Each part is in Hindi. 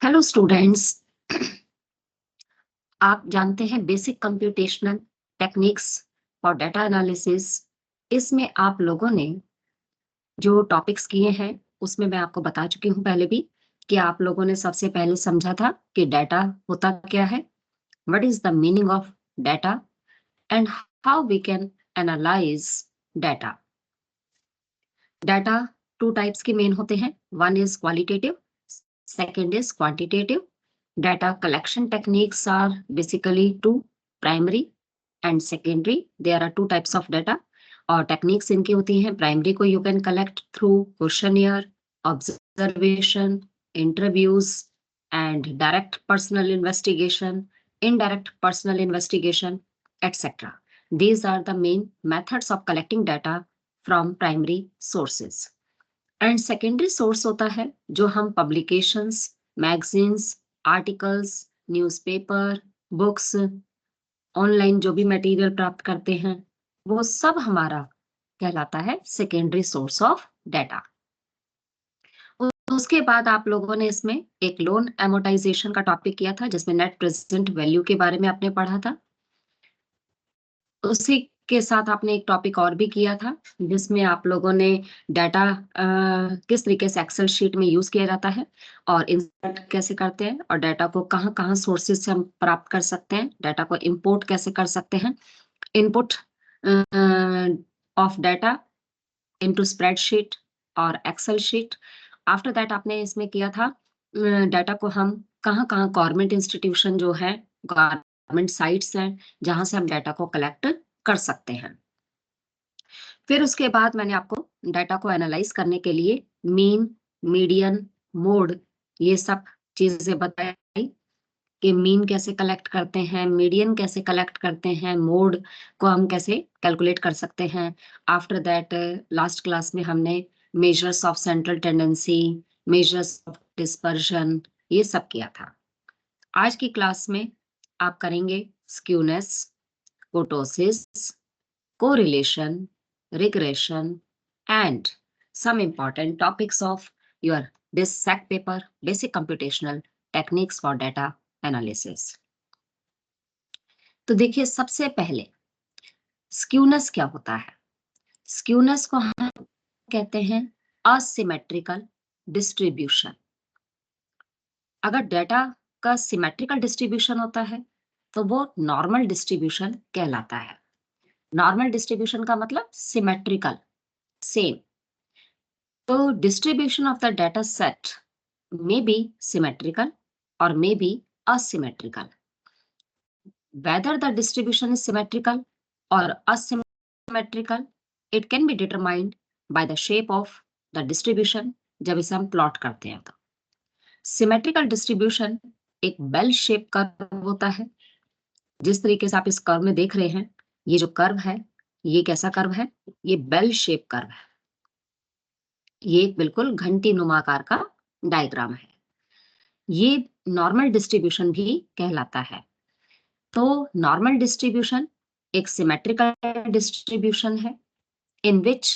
Hello students. आप जानते हैं basic computational techniques for data analysis. इसमें आप लोगों ने जो टॉपिक्स किए हैं उसमें मैं आपको बता चुकी हूँ पहले भी कि आप लोगों ने सबसे पहले समझा था कि डाटा होता क्या है, what is the meaning of data and how we can analyse data. Data two types के मेन होते हैं, one is qualitative, second is quantitative. Data collection techniques are basically two, primary and secondary. There are two types of data और techniques इनकी होती हैं। primary को you can collect through questionnaire, observation, interviews and direct personal investigation, indirect personal investigation, etc. These are the main methods of collecting data from primary sources. And secondary source होता है जो हम publications, magazines, articles, newspaper, books, online जो भी मटेरियल प्राप्त करते हैं वो सब हमारा कहलाता है सेकेंडरी सोर्स ऑफ डाटा। उसके बाद आप लोगों ने इसमें एक लोन एमोटाइजेशन का टॉपिक किया था जिसमें नेट प्रेजेंट वैल्यू के बारे में आपने पढ़ा था। उसी के साथ आपने एक टॉपिक और भी किया था जिसमें आप लोगों ने डाटा किस तरीके से एक्सेल शीट में यूज किया जाता है और इंसर्ट कैसे करते हैं और डाटा को कहाँ कहाँ सोर्सेज से हम प्राप्त कर सकते हैं, डाटा को इंपोर्ट कैसे कर सकते हैं, input of data into spreadsheet और एक्सेल शीट। आफ्टर दैट आपने इसमें किया था डाटा को हम कहाँ कहाँ गवर्नमेंट इंस्टीट्यूशन जो है, गवर्नमेंट साइट्स हैं जहां से हम डाटा को कलेक्ट कर सकते हैं। फिर उसके बाद मैंने आपको डाटा को एनालाइज करने के लिए मीन, मीडियन, मोड ये सब चीजें बताई कि मीन कैसे कलेक्ट करते हैं, मीडियन कैसे कलेक्ट करते हैं, मोड को हम कैसे कैलकुलेट कर सकते हैं। आफ्टर दैट लास्ट क्लास में हमने measures of central tendency, measures of dispersion ये सब किया था। आज की क्लास में आप करेंगे skewness, kurtosis, correlation, regression, and some important topics of your this SAC paper, Basic Computational Techniques for Data Analysis. तो देखिए सबसे पहले स्क्यूनेस क्या होता है। स्क्यूनेस को हम कहते हैं असिमेट्रिकल डिस्ट्रीब्यूशन। अगर डाटा का सिमेट्रिकल डिस्ट्रीब्यूशन होता है तो वो नॉर्मल डिस्ट्रीब्यूशन कहलाता है। नॉर्मल डिस्ट्रीब्यूशन का मतलब सिमेट्रिकल, सेम। तो distribution of the data set may be symmetrical or may be asymmetrical. Whether the distribution is symmetrical or asymmetrical, it can be determined by the shape of the distribution जब इसे हम प्लॉट करते हैं तो। सिमेट्रिकल डिस्ट्रीब्यूशन एक बेल शेप कर्व होता है। जिस तरीके से आप इस कर्व में देख रहे हैं, ये जो कर्व है ये कैसा कर्व है, ये बेल शेप कर्व है। ये बिल्कुल घंटी नुमा आकार का डायग्राम है। ये नॉर्मल डिस्ट्रीब्यूशन भी कहलाता है। तो नॉर्मल डिस्ट्रीब्यूशन एक सिमेट्रिकल डिस्ट्रीब्यूशन है in which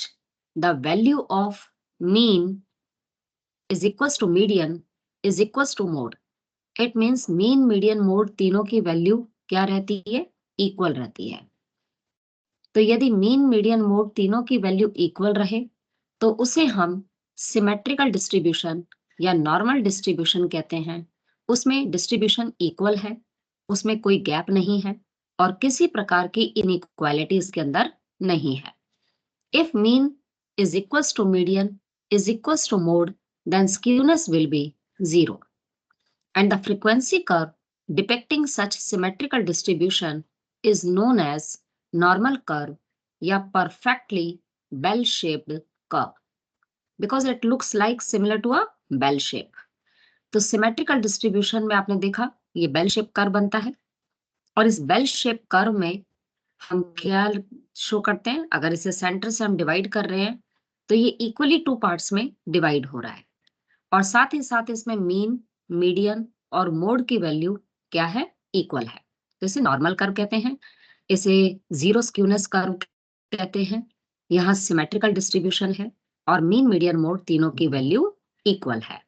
the value of mean is equals to median is equals to mode. It means mean, median, mode तीनों की वैल्यू क्या रहती है, इक्वल रहती है। तो यदि मीन, मीडियन, मोड तीनों की वैल्यू इक्वल रहे तो उसे हम सिमेट्रिकल डिस्ट्रीब्यूशन या नॉर्मल डिस्ट्रीब्यूशन कहते हैं। उसमें डिस्ट्रीब्यूशन इक्वल है, उसमें कोई गैप नहीं है और किसी प्रकार की इनइक्वालिटी इसके अंदर नहीं है। If mean is equals to median is equals to mode, then skewness will be 0. And the frequency curve depicting such symmetrical distribution is known as normal curve या perfectly bell-shaped curve because it looks like similar to a bell shape. तो symmetrical distribution में आपने देखा ये bell shape curve बनता है और इस bell shape curve में हम क्या शो करते हैं, अगर इसे सेंटर से हम डिवाइड कर रहे हैं तो ये इक्वली टू पार्ट्स में डिवाइड हो रहा है और साथ ही साथ इसमें मीन, मीडियन और मोड की वैल्यू क्या है, इक्वल है। तो इसे नॉर्मल कर्व कहते हैं, इसे जीरो स्क्यूनेस कर्व कहते हैं। यहाँ सिमेट्रिकल डिस्ट्रीब्यूशन है और मीन, मीडियन, मोड तीनों की वैल्यू इक्वल है।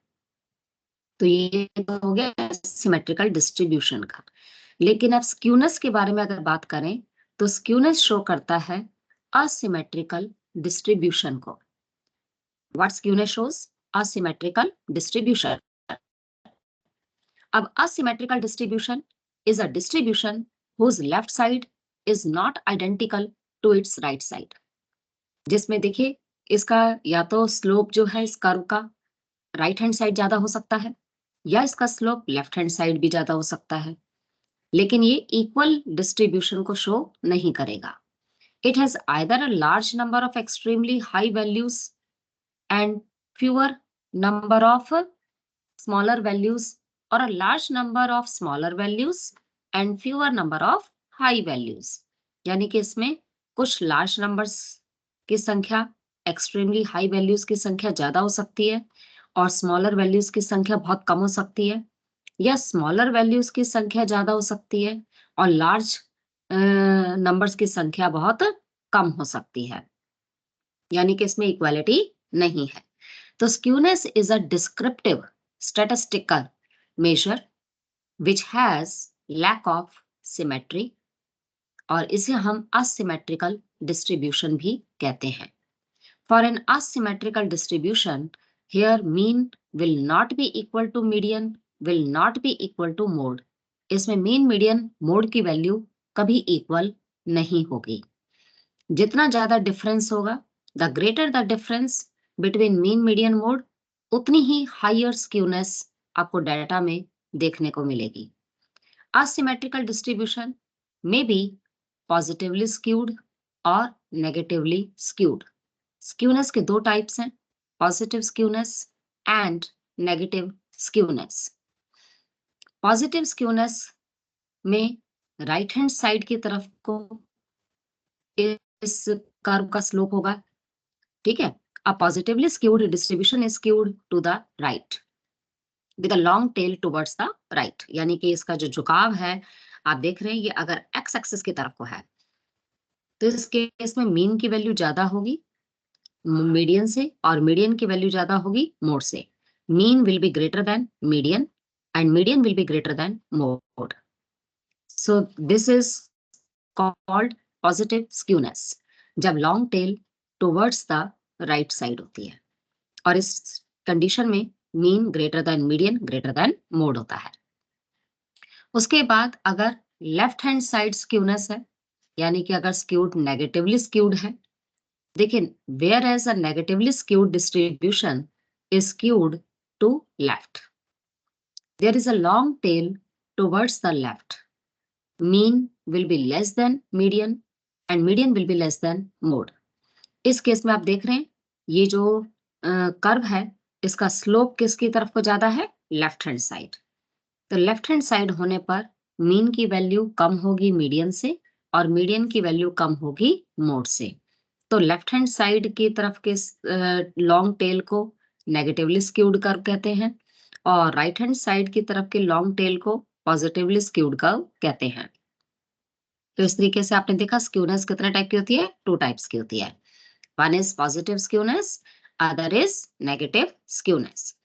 तो ये तो हो गया सिमेट्रिकल डिस्ट्रीब्यूशन का। लेकिन अब स्क्यूनेस के बारे में अगर बात करें तो स्क्यूनेस शो करता है असिमेट्रिकल डिस्ट्रीब्यूशन को। What skewness shows? Asymmetrical distribution. अब asymmetrical distribution is a distribution whose left side is not identical to its right side। जिसमें देखिए इसका या तो स्लोप जो है इस कर्व का राइट हैंड साइड ज्यादा हो सकता है, या इसका स्लोप लेफ्ट हैंड साइड भी ज्यादा हो सकता है, लेकिन ये इक्वल डिस्ट्रीब्यूशन को शो नहीं करेगा। It has either a large number of extremely high values and fewer number of smaller values, or a large number of smaller values and fewer number of high values। यानी कि इसमें कुछ लार्ज नंबर्स की संख्या, एक्सट्रीमली हाई वैल्यूज की संख्या ज्यादा हो सकती है, और स्मॉलर वैल्यूज की संख्या बहुत कम हो सकती है, या स्मॉलर वैल्यूज की संख्या ज्यादा हो सकती है और लार्ज नंबर्स की संख्या बहुत कम हो सकती है। यानी कि इसमें इक्वालिटी नहीं है। तो skewness is a descriptive statistical measure which has lack of symmetry, और इसे हम asymmetrical distribution भी कहते हैं। For an asymmetrical distribution, here mean will not be equal to median, will not be equal to mode। इसमें मीन, मीडियन, मोड की वैल्यू कभी इक्वल नहीं होगी। जितना ज्यादा डिफरेंस होगा, the greater the difference between mean, median, mode, उतनी ही हायर स्क्यूनेस आपको डाटा में देखने को मिलेगी। असिमेट्रिकल डिस्ट्रीब्यूशन में बी पॉजिटिवली स्क्यूड और नेगेटिवली स्क्यूड। स्क्यूनेस के दो टाइप्स हैं, positive skewness and negative skewness. Positive skewness में राइट हैंड साइड की तरफ को इस कर्व का स्लोप होगा, ठीक है। A positively skewed distribution is skewed to the right with a long tail towards the right। यानी कि इसका जो झुकाव है आप देख रहे हैं, ये अगर एक्स एक्सिस की तरफ को है तो इस केस में मीन की वैल्यू ज्यादा होगी मीडियन से, और मीडियन की वैल्यू ज्यादा होगी मोड से। Mean will be greater than median and median will be greater than mode. So this is called positive skewness, जब long tail towards the right side होती है, और इस कंडीशन में mean greater than median greater than mode होता है। उसके बाद अगर लेफ्ट हैंड साइड स्क्यूनेस है, यानी कि अगर स्क्यूड नेगेटिवली स्क्यूड है, देखिए whereas a negatively skewed distribution is skewed to left, there is a long tail towards the left, mean will be less than median and median will be less than mode. इस केस में आप देख रहे हैं ये जो कर्व है इसका स्लोप किसकी तरफ को ज्यादा है, लेफ्ट हैंड साइड। तो लेफ्ट हैंड साइड होने पर मीन की वैल्यू कम होगी मीडियन से, और मीडियन की वैल्यू कम होगी मोड से। तो लेफ्ट हैंड साइड की तरफ के लॉन्ग टेल को नेगेटिवली स्क्यूड कर्व कहते हैं, और राइट हैंड साइड की तरफ के लॉन्ग टेल को पॉजिटिवली स्क्यूड कर्व कहते हैं। तो इस तरीके से आपने देखा स्क्यूनेस कितने टाइप की होती है, टू टाइप्स की होती है। One is positive skewness, other is negative skewness.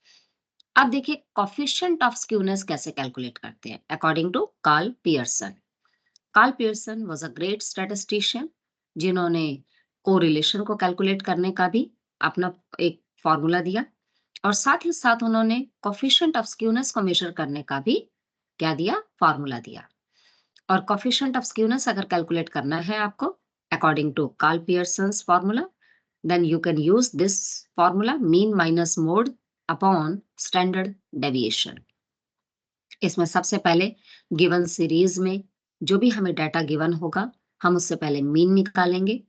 अब देखिए कोफिशिएंट ऑफ स्क्यूनेस कैसे कैलकुलेट करते हैं according to Karl Pearson. Karl Pearson was a great statistician जिन्होंने कोरिलेशन को कैलकुलेट करने का भी अपना एक फॉर्मूला दिया, और साथ ही साथ उन्होंने कोफिशिएंट ऑफ स्क्यूनेस को मेजर करने का भी क्या दिया, फॉर्मूला दिया। और कोफिशिएंट ऑफ स्क्यूनेस अगर कैलकुलेट करना है आपको according to Karl Pearson's formula, then you can use this formula mean minus mode upon standard deviation। इसमें सबसे पहले गिवन सीरीज में जो भी हमें डाटा गिवन होगा हम उससे पहले मीन निकालेंगे,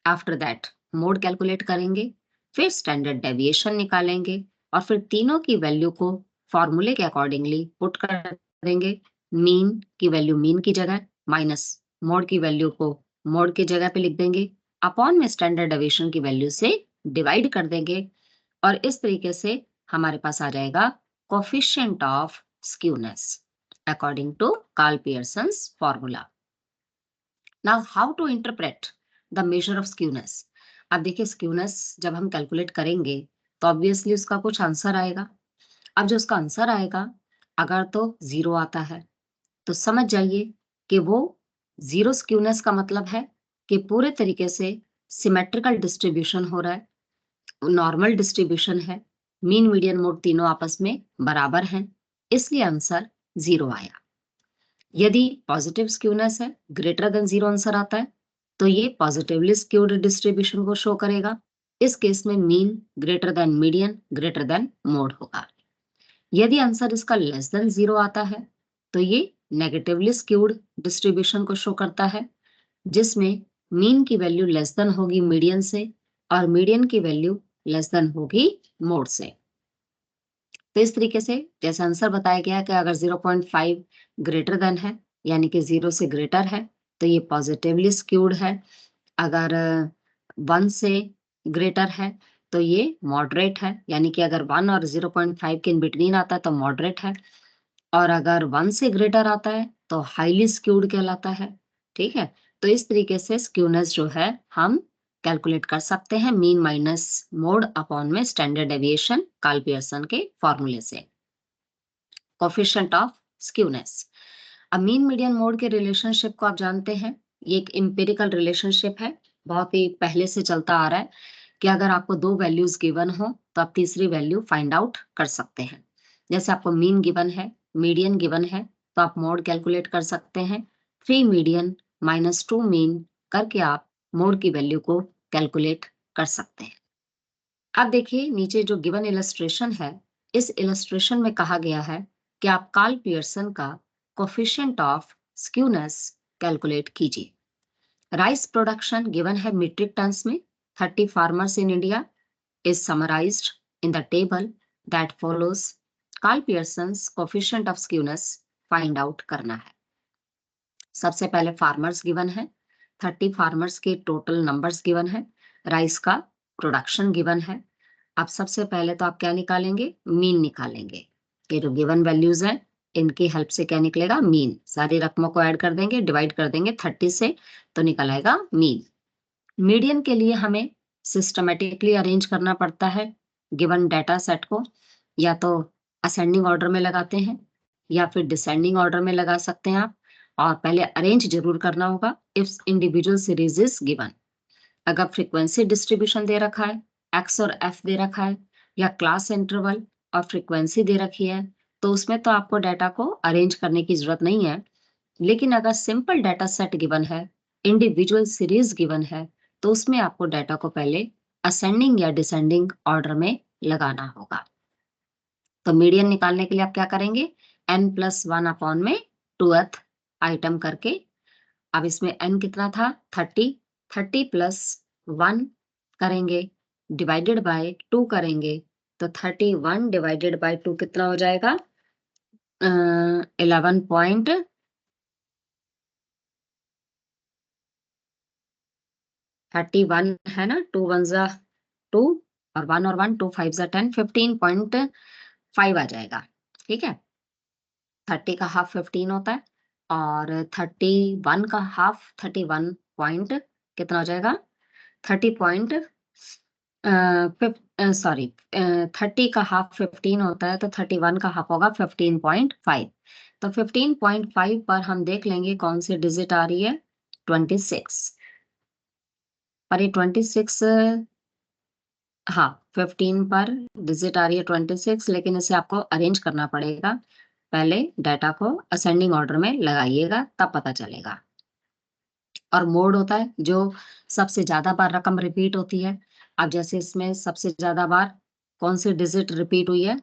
आफ्टर दैट मोड कैलकुलेट करेंगे, फिर स्टैंडर्ड डेविएशन निकालेंगे, और फिर तीनों की वैल्यू को फॉर्मूले के अकॉर्डिंगली पुट कर देंगे। मीन की वैल्यू मीन की जगह, माइनस मोड की वैल्यू को मोड की जगह पे लिख देंगे, अपॉन में स्टैंडर्ड डेविएशन की वैल्यू से डिवाइड कर देंगे, और इस तरीके से हमारे पास आ जाएगा coefficient of skewness according to Karl Pearson's formula. Now how to interpret the measure of skewness. अब देखिए स्क्यूनेस जब हम कैलकुलेट करेंगे तो ऑब्वियसली उसका कुछ आंसर आएगा, अब जो उसका आंसर आएगा, अगर तो 0 आता है, तो समझ जाइए कि वो ज़ीरो स्क्यूनेस का मतलब है कि पूरे तरीके से सिमेट्रिकल डिस्ट्रीब्यूशन हो रहा है, नॉर्मल डिस्ट्रीब्यूशन है, मीन, मीडियन, मोड तीनों आपस में बराबर हैं, इसलिए आंसर 0 आया। यदि पॉजिटिव स्क्यूनेस है, ग्रेटर देन 0 आंसर आता है, तो ये पॉजिटिवली स्क्यूड डिस्ट्रीब्यूशन को शो करेगा। इस केस में mean greater than median greater than mode होगा। यदि आंसर इसका लेस देन 0 आता है, तो ये नेगेटिवली स्क्यूड डिस्ट्रीब्यूशन को शो करता है, जिसमें मीन की वैल्यू लेस देन होगी मीडियन से और मीडियन की वैल्यू लेस देन होगी मोड से। तो इस तरीके से जैसे आंसर बताया गया कि अगर 0.5 ग्रेटर देन है, यानी कि 0 से ग्रेटर है, तो ये पॉजिटिवली स्क्यूड है। अगर 1 से ग्रेटर है, तो ये मॉडरेट है, यानी कि अगर 1 और 0.5 के इन बिटवीन आता है तो मॉडरेट है, और अगर 1 से ग्रेटर आता है तो हाईली स्क्यूड कहलाता है। ठीक है, तो इस तरीके से स्क्यूनेस जो है हम कैलकुलेट कर सकते हैं मीन माइनस मोड अपॉन में स्टैंडर्ड डेविएशन कार्ल पियर्सन के फॉर्मूले से। Coefficient of skewness. अब मीन मीडियन मोड के रिलेशनशिप को आप जानते हैं, ये एक एम्पिरिकल रिलेशनशिप है, बहुत ही पहले से चलता आ रहा है कि अगर आपको 2 वैल्यूज गिवन हो तो आप तीसरी वैल्यू फाइंड आउट कर सकते हैं। जैसे आपको मीन गिवन है, मीडियन गिवन है, तो आप मोड कैलकुलेट कर सकते हैं। 3 मीडियन माइनस 2 मीन करके आप मोड की वैल्यू को कैलकुलेट कर सकते हैं। अब देखिए नीचे जो गिवन इलस्ट्रेशन है, इस इलस्ट्रेशन में कहा गया है कि आप कार्ल पियर्सन का कोफिशिएंट ऑफ स्क्यूनेस कैलकुलेट कीजिए। राइस प्रोडक्शन गिवन है मीट्रिक टन्स में, 30 farmers in India is summarised in the table that follows. Karl Pearson's coefficient of skewness find out करना है। सबसे पहले फार्मर्स गिवन है, 30 फार्मर्स के टोटल नंबर्स गिवन है, राइस का प्रोडक्शन गिवन है। अब सबसे पहले तो आप क्या निकालेंगे, मीन निकालेंगे। ये जो गिवन वैल्यूज हैं इनकी हेल्प से क्या निकलेगा, मीन। सारी रकमों को ऐड कर देंगे, डिवाइड कर देंगे 30 से, तो निकल आएगा मीन। मीडियन के लिए हमें सिस्टमेटिकली अरेंज करना पड़ता है गिवन डाटा सेट को, या तो असेंडिंग ऑर्डर में लगाते हैं या फिर डिसेंडिंग ऑर्डर में लगा सकते हैं आप, और पहले अरेंज जरूर करना होगा if individual series is given. अगर फ्रीक्वेंसी डिस्ट्रीब्यूशन दे रखा है, एक्स और एफ दे रखा है, या क्लास इंटरवल और फ्रीक्वेंसी दे रखी है, तो उसमें तो आपको डाटा को अरेंज करने की जरूरत नहीं है। लेकिन अगर सिंपल डाटा सेट गिवन है, इंडिविजुअल सीरीज गिवन है, तो उसमें आपको डाटा को पहले असेंडिंग या डिसेंडिंग ऑर्डर में लगाना होगा। तो मीडियन निकालने के लिए आप क्या करेंगे, n+1 अपॉन में 2th आइटम करके। अब इसमें n कितना था, 30, 30 + 1 करेंगे, डिवाइडेड बाय 2 करेंगे, तो 31 डिवाइडेड बाय 2 कितना हो जाएगा, 11.31 है ना, 2 1 जा 2 और 1 और 1, 2 5 जा 10, 15.5 आ जाएगा। ठीक है, 30 का हाफ 15 होता है, और 31 का हाफ 31 पॉइंट कितना हो जाएगा, 30 पॉइंट सॉरी 30 का हाफ 15 होता है, तो 31 का हाफ होगा 15.5। तो 15.5 पर हम देख लेंगे कौन सी डिजिट आ रही है, 26। पर ये 26, हाँ 15 पर डिजिट आ रही है 26, लेकिन इसे आपको अरेंज करना पड़ेगा। पहले डाटा को असेंडिंग ऑर्डर में लगाइएगा, तब पता चलेगा। और मोड होता है जो सबसे ज्यादा बार रकम रिपीट होती है। अब जैसे इसमें सबसे ज्यादा बार कौन सी डिजिट रिपीट हुई है,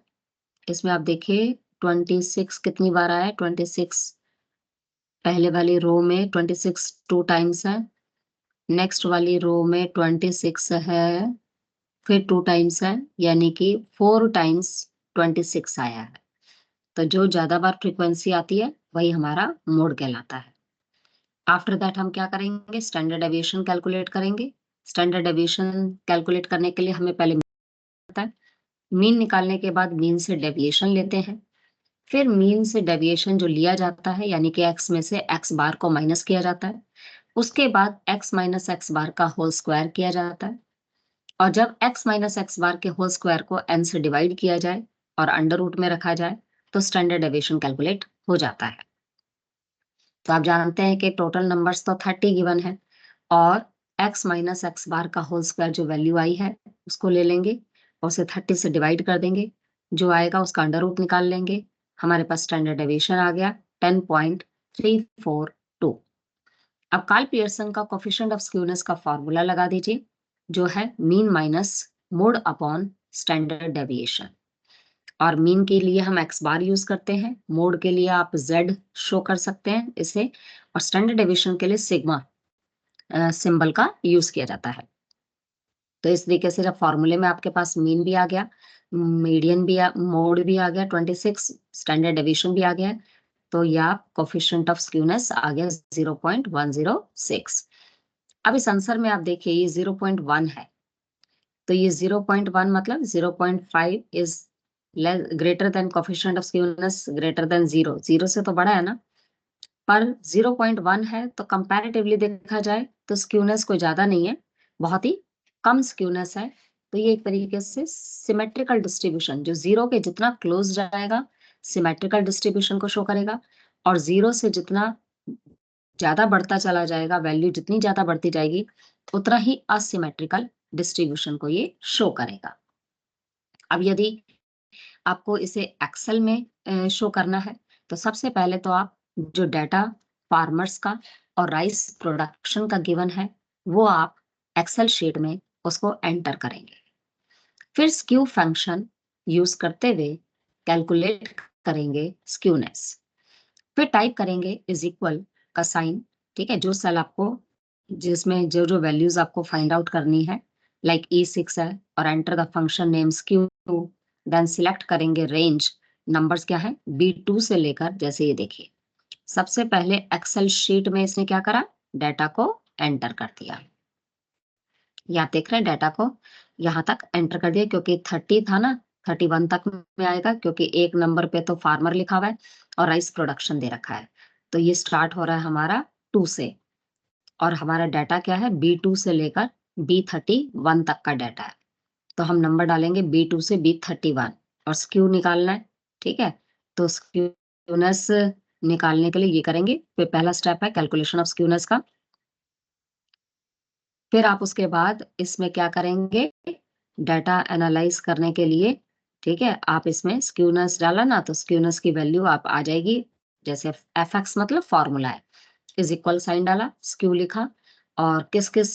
इसमें आप देखिए 26 कितनी बार आया है, 26 पहले वाली रो में 26 2 टाइम्स है, नेक्स्ट वाली रो में 26 है, फिर 2 टाइम्स है, यानी कि 4 टाइम्स 26 आया है। तो जो ज्यादा बार फ्रीक्वेंसी आती है वही हमारा मोड कहलाता है। आफ्टर दैट हम क्या करेंगे, स्टैंडर्ड डेविएशन कैलकुलेट करेंगे। स्टैंडर्ड डेविएशन कैलकुलेट करने के लिए हमें पहले पता है, मीन निकालने के बाद मीन से डेविएशन लेते हैं, फिर मीन से डेविएशन जो लिया जाता है, यानी कि एक्स में से एक्स बार को माइनस किया जाता है, उसके बाद एक्स माइनस एक्स बार का होल स्क्वायर किया जाता है, और जब x माइनस एक्स बार के होल स्क्वायर को n से डिवाइड किया जाए और अंडर रूट में रखा जाए तो स्टैंडर्ड डेविएशन कैलकुलेट हो जाता है। तो आप जानते हैं कि टोटल नंबर्स तो 30 गिवन है और x माइनस एक्स बार का होल स्क्वायर जो वैल्यू आई है उसको ले लेंगे और उसे 30 से डिवाइड कर देंगे, जो आएगा उसका अंडर रूट निकाल लेंगे, हमारे पास स्टैंडर्ड डेविएशन आ गया 10.342। अब कार्ल पियर्सन का कोफिशिएंट ऑफ स्क्यूनेस का फॉर्मूला लगा दीजिए, जो है mean minus mode upon standard deviation. और मीन के लिए हम एक्स बार यूज करते हैं, मोड के लिए आप जेड शो कर सकते हैं इसे, और स्टैंडर्ड डेविएशन के लिए सिग्मा सिंबल का यूज किया जाता है। तो इस तरीके से जब फॉर्मूले में आपके पास मीन भी आ गया, मीडियन भी मोड भी आ गया 26, स्टैंडर्ड डेविएशन भी आ गया, तो यह कोफिशिएंट ऑफ स्क्यूनेस आ गया 0.106। अब इस आंसर में आप देखिए ये 0.1 है, तो ये 0.1 मतलब 0.5 is greater than coefficient of skewness greater than 0, 0 से तो बड़ा है ना, पर 0.1 है तो कंपैरेटिवली देखा जाए तो स्क्यूनेस कोई ज्यादा नहीं है, बहुत ही कम स्क्यूनेस है। तो ये एक तरीके से सिमेट्रिकल डिस्ट्रीब्यूशन, जो जीरो के जितना क्लोज जाएगा सिमेट्रिकल डिस्ट्रीब्यूशन को शो करेगा, और जीरो से जितना ज्यादा बढ़ता चला जाएगा, वैल्यू जितनी ज्यादा बढ़ती जाएगी उतना ही असिमेट्रिकल डिस्ट्रीब्यूशन को ये शो करेगा। अब यदि आपको इसे एक्सेल में शो करना है तो सबसे पहले तो आप जो डाटा फार्मर्स का और राइस प्रोडक्शन का गिवन है वो आप एक्सेल शीट में उसको एंटर करेंगे, फिर स्क्यू फंक्शन यूज करते हुए कैलकुलेट करेंगे स्क्यूनेस, फिर टाइप करेंगे इज इक्वल का साइन, ठीक है, जो सेल आपको जिसमें जो जो वैल्यूज आपको फाइंड आउट करनी है, लाइक E6 है, और enter the function name skew, then select करेंगे रेंज, नंबर्स क्या है B2 से लेकर, जैसे ये देखिए सबसे पहले एक्सेल शीट में इसने क्या करा, डाटा को एंटर कर दिया, या देख रहे हैं डाटा को यहाँ तक एंटर कर दिया, क्योंकि 30 था ना 31 तक में आएगा, क्योंकि एक नंबर पे तो फार्मर लिखा हुआ है और राइस प्रोडक्शन दे रखा है। तो ये स्टार्ट हो रहा है हमारा 2 से, और हमारा डाटा क्या है B2 से लेकर B31 तक का डाटा है। तो हम नंबर डालेंगे B2 से B31 और स्क्यू निकालना है, ठीक है। तो स्क्यूनेस निकालने के लिए ये करेंगे, फिर पहला स्टेप है कैलकुलेशन ऑफ स्क्यूनेस का, फिर आप उसके बाद इसमें क्या करेंगे, डाटा एनालाइज करने के लिए, ठीक है, आप इसमें स्क्यूनेस डाला ना तो स्क्यूनेस की वैल्यू आप आ जाएगी, जैसे fx मतलब फॉर्मूला है, इज इक्वल साइन डाला, स्क्यू लिखा, और किस किस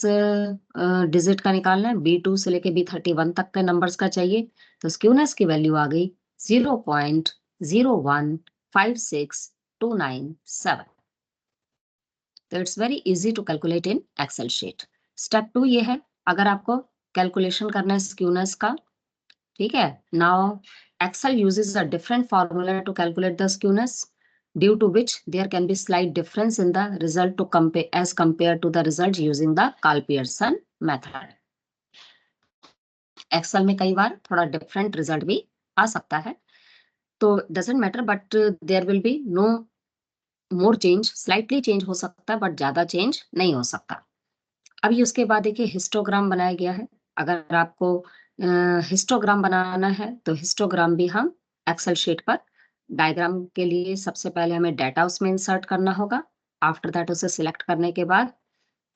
डिजिट का निकालना है, B2 से लेके B31 तक के नंबर्स का चाहिए, तो स्क्यूनेस की वैल्यू आ गई 0.0156297। तो it's very easy to calculate in Excel sheet. Step 2 ये है, अगर आपको कैलकुलेशन करना है स्क्यूनेस का, ठीक है, now Excel uses a different formula to calculate the skewness, due to which there can be slight difference in the result to compare as compare to the result using the Karl Pearson method. Excel में कई बार थोड़ा डिफरेंट रिजल्ट भी आ सकता है, तो doesn't matter, but there will be no more change, slightly change हो सकता है बट ज्यादा चेंज नहीं हो सकता। अभी उसके बाद देखिए हिस्टोग्राम बनाया गया है, अगर आपको हिस्टोग्राम बनाना है तो हिस्टोग्राम भी हम एक्सेल शीट पर, डायग्राम के लिए सबसे पहले हमें डाटा उसमें इंसर्ट करना होगा, आफ्टर दैट उसे सिलेक्ट करने के बाद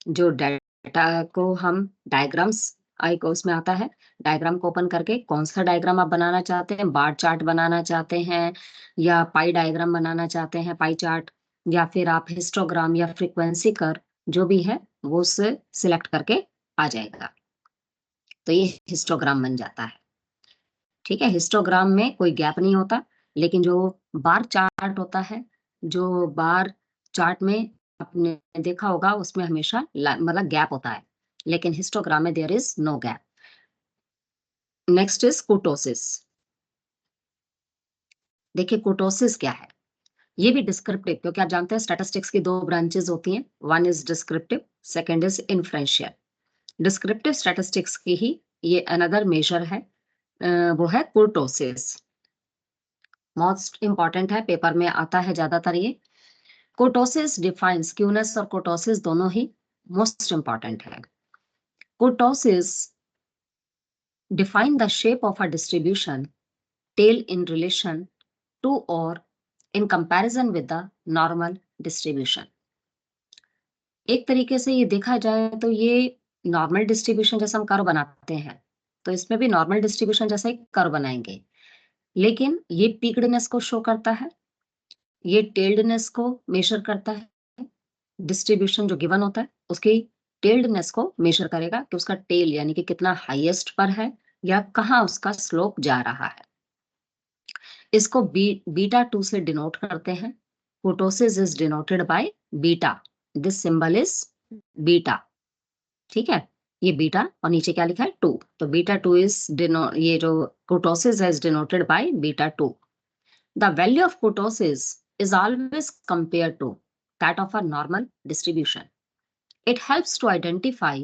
जो डाटा को हम डायग्राम्स आई को उसमें आता है, डायग्राम को ओपन करके कौन सा डायग्राम आप बनाना चाहते हैं, बार चार्ट बनाना चाहते हैं या पाई डायग्राम बनाना चाहते हैं, पाई चार्ट, या फिर आप हिस्टोग्राम या फ्रीक्वेंसी कर जो भी है वो उससे सिलेक्ट करके आ जाएगा, तो ये हिस्टोग्राम बन जाता है, ठीक है। हिस्टोग्राम में कोई गैप नहीं होता, लेकिन जो बार चार्ट होता है, जो बार चार्ट में आपने देखा होगा उसमें हमेशा मतलब गैप होता है, लेकिन हिस्टोग्राम में there is no gap. Next is kurtosis. देखिए कुर्टोसिस क्या है, ये भी डिस्क्रिप्टिव, क्योंकि आप जानते हैं स्टैटिस्टिक्स की दो ब्रांचेस होती हैं, one is descriptive, second is inferential. Descriptive statistics की ही ये अनदर मेजर है, वो है कुर्टोसिस, मोस्ट इंपॉर्टेंट है, पेपर में आता है ज्यादातर ये। कुर्टोसिस डिफाइन स्क्यूनेस, और कुर्टोसिस दोनों ही मोस्ट इंपॉर्टेंट है। कुर्टोसिस define the shape of a distribution tail in relation to or in comparison with the normal distribution. एक तरीके से ये देखा जाए तो ये नॉर्मल डिस्ट्रीब्यूशन जैसा हम कर्व बनाते हैं, तो इसमें भी नॉर्मल डिस्ट्रीब्यूशन जैसा एक कर्व बनाएंगे, लेकिन ये पीक्डनेस को शो करता है, ये टेल्डनेस को मेजर करता है। डिस्ट्रीब्यूशन जो गिवन होता है उसकी टेल्डनेस को मेजर करेगा कि उसका टेल यानी कि कितना हाईएस्ट पर है या कहाँ उसका स्लोप जा रहा है। इसको बीटा 2 से डिनोट करते हैं। कुर्टोसिस is denoted by beta, this symbol is beta, ठीक है, ये बीटा और नीचे क्या लिखा है 2, तो बीटा 2 इज ये जो कुर्टोसिस is denoted by beta 2। The value of kurtosis is always compared to that of a normal distribution. It helps to identify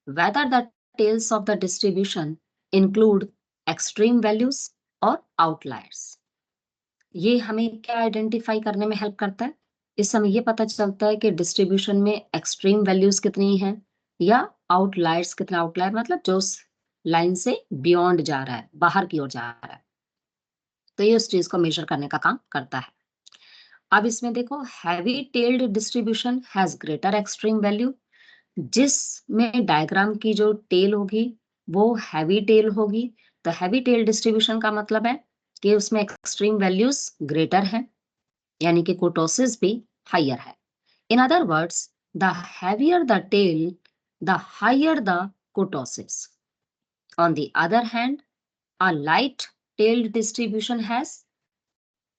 whether the tails of the distribution include extreme values or outliers. ये हमें क्या आइडेंटिफाई करने में हेल्प करता है? इस समय ये पता चलता है कि डिस्ट्रीब्यूशन में एक्सट्रीम वैल्यूज कितनी हैं या आउटलायर्स कितना, आउटलायर मतलब जो लाइन से बियॉन्ड जा रहा है, बाहर की ओर जा रहा है, तो ये उस चीज को मेजर करने का काम करता है। अब इसमें देखो, heavy tailed distribution has greater extreme value, जिसमें डायग्राम की जो टेल होगी वो हैवी टेल होगी, तो हैवी टेल डिस्ट्रीब्यूशन का मतलब है कि उसमें एक्सट्रीम वैल्यूज ग्रेटर है, यानी कि कुर्टोसिस भी हायर है। In other words, the heavier the tail the higher the kurtosis. On the other hand, a light tailed distribution has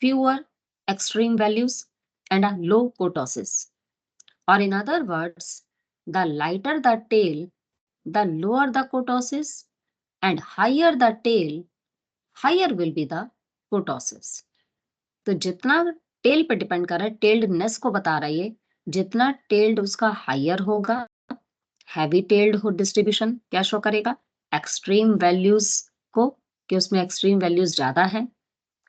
fewer extreme values and a low kurtosis. Or in other words, the lighter the tail, the lower the kurtosis, and higher the tail, higher will be the kurtosis. तो जितना टेल पे डिपेंड कर रहा है, टेल्डनेस को बता रहा है ये, जितना टेल्ड उसका हायर होगा, हैवी टेल्ड हो डिस्ट्रीब्यूशन क्या शो करेगा? एक्सट्रीम वैल्यूज को, कि उसमें एक्सट्रीम वैल्यूज ज्यादा है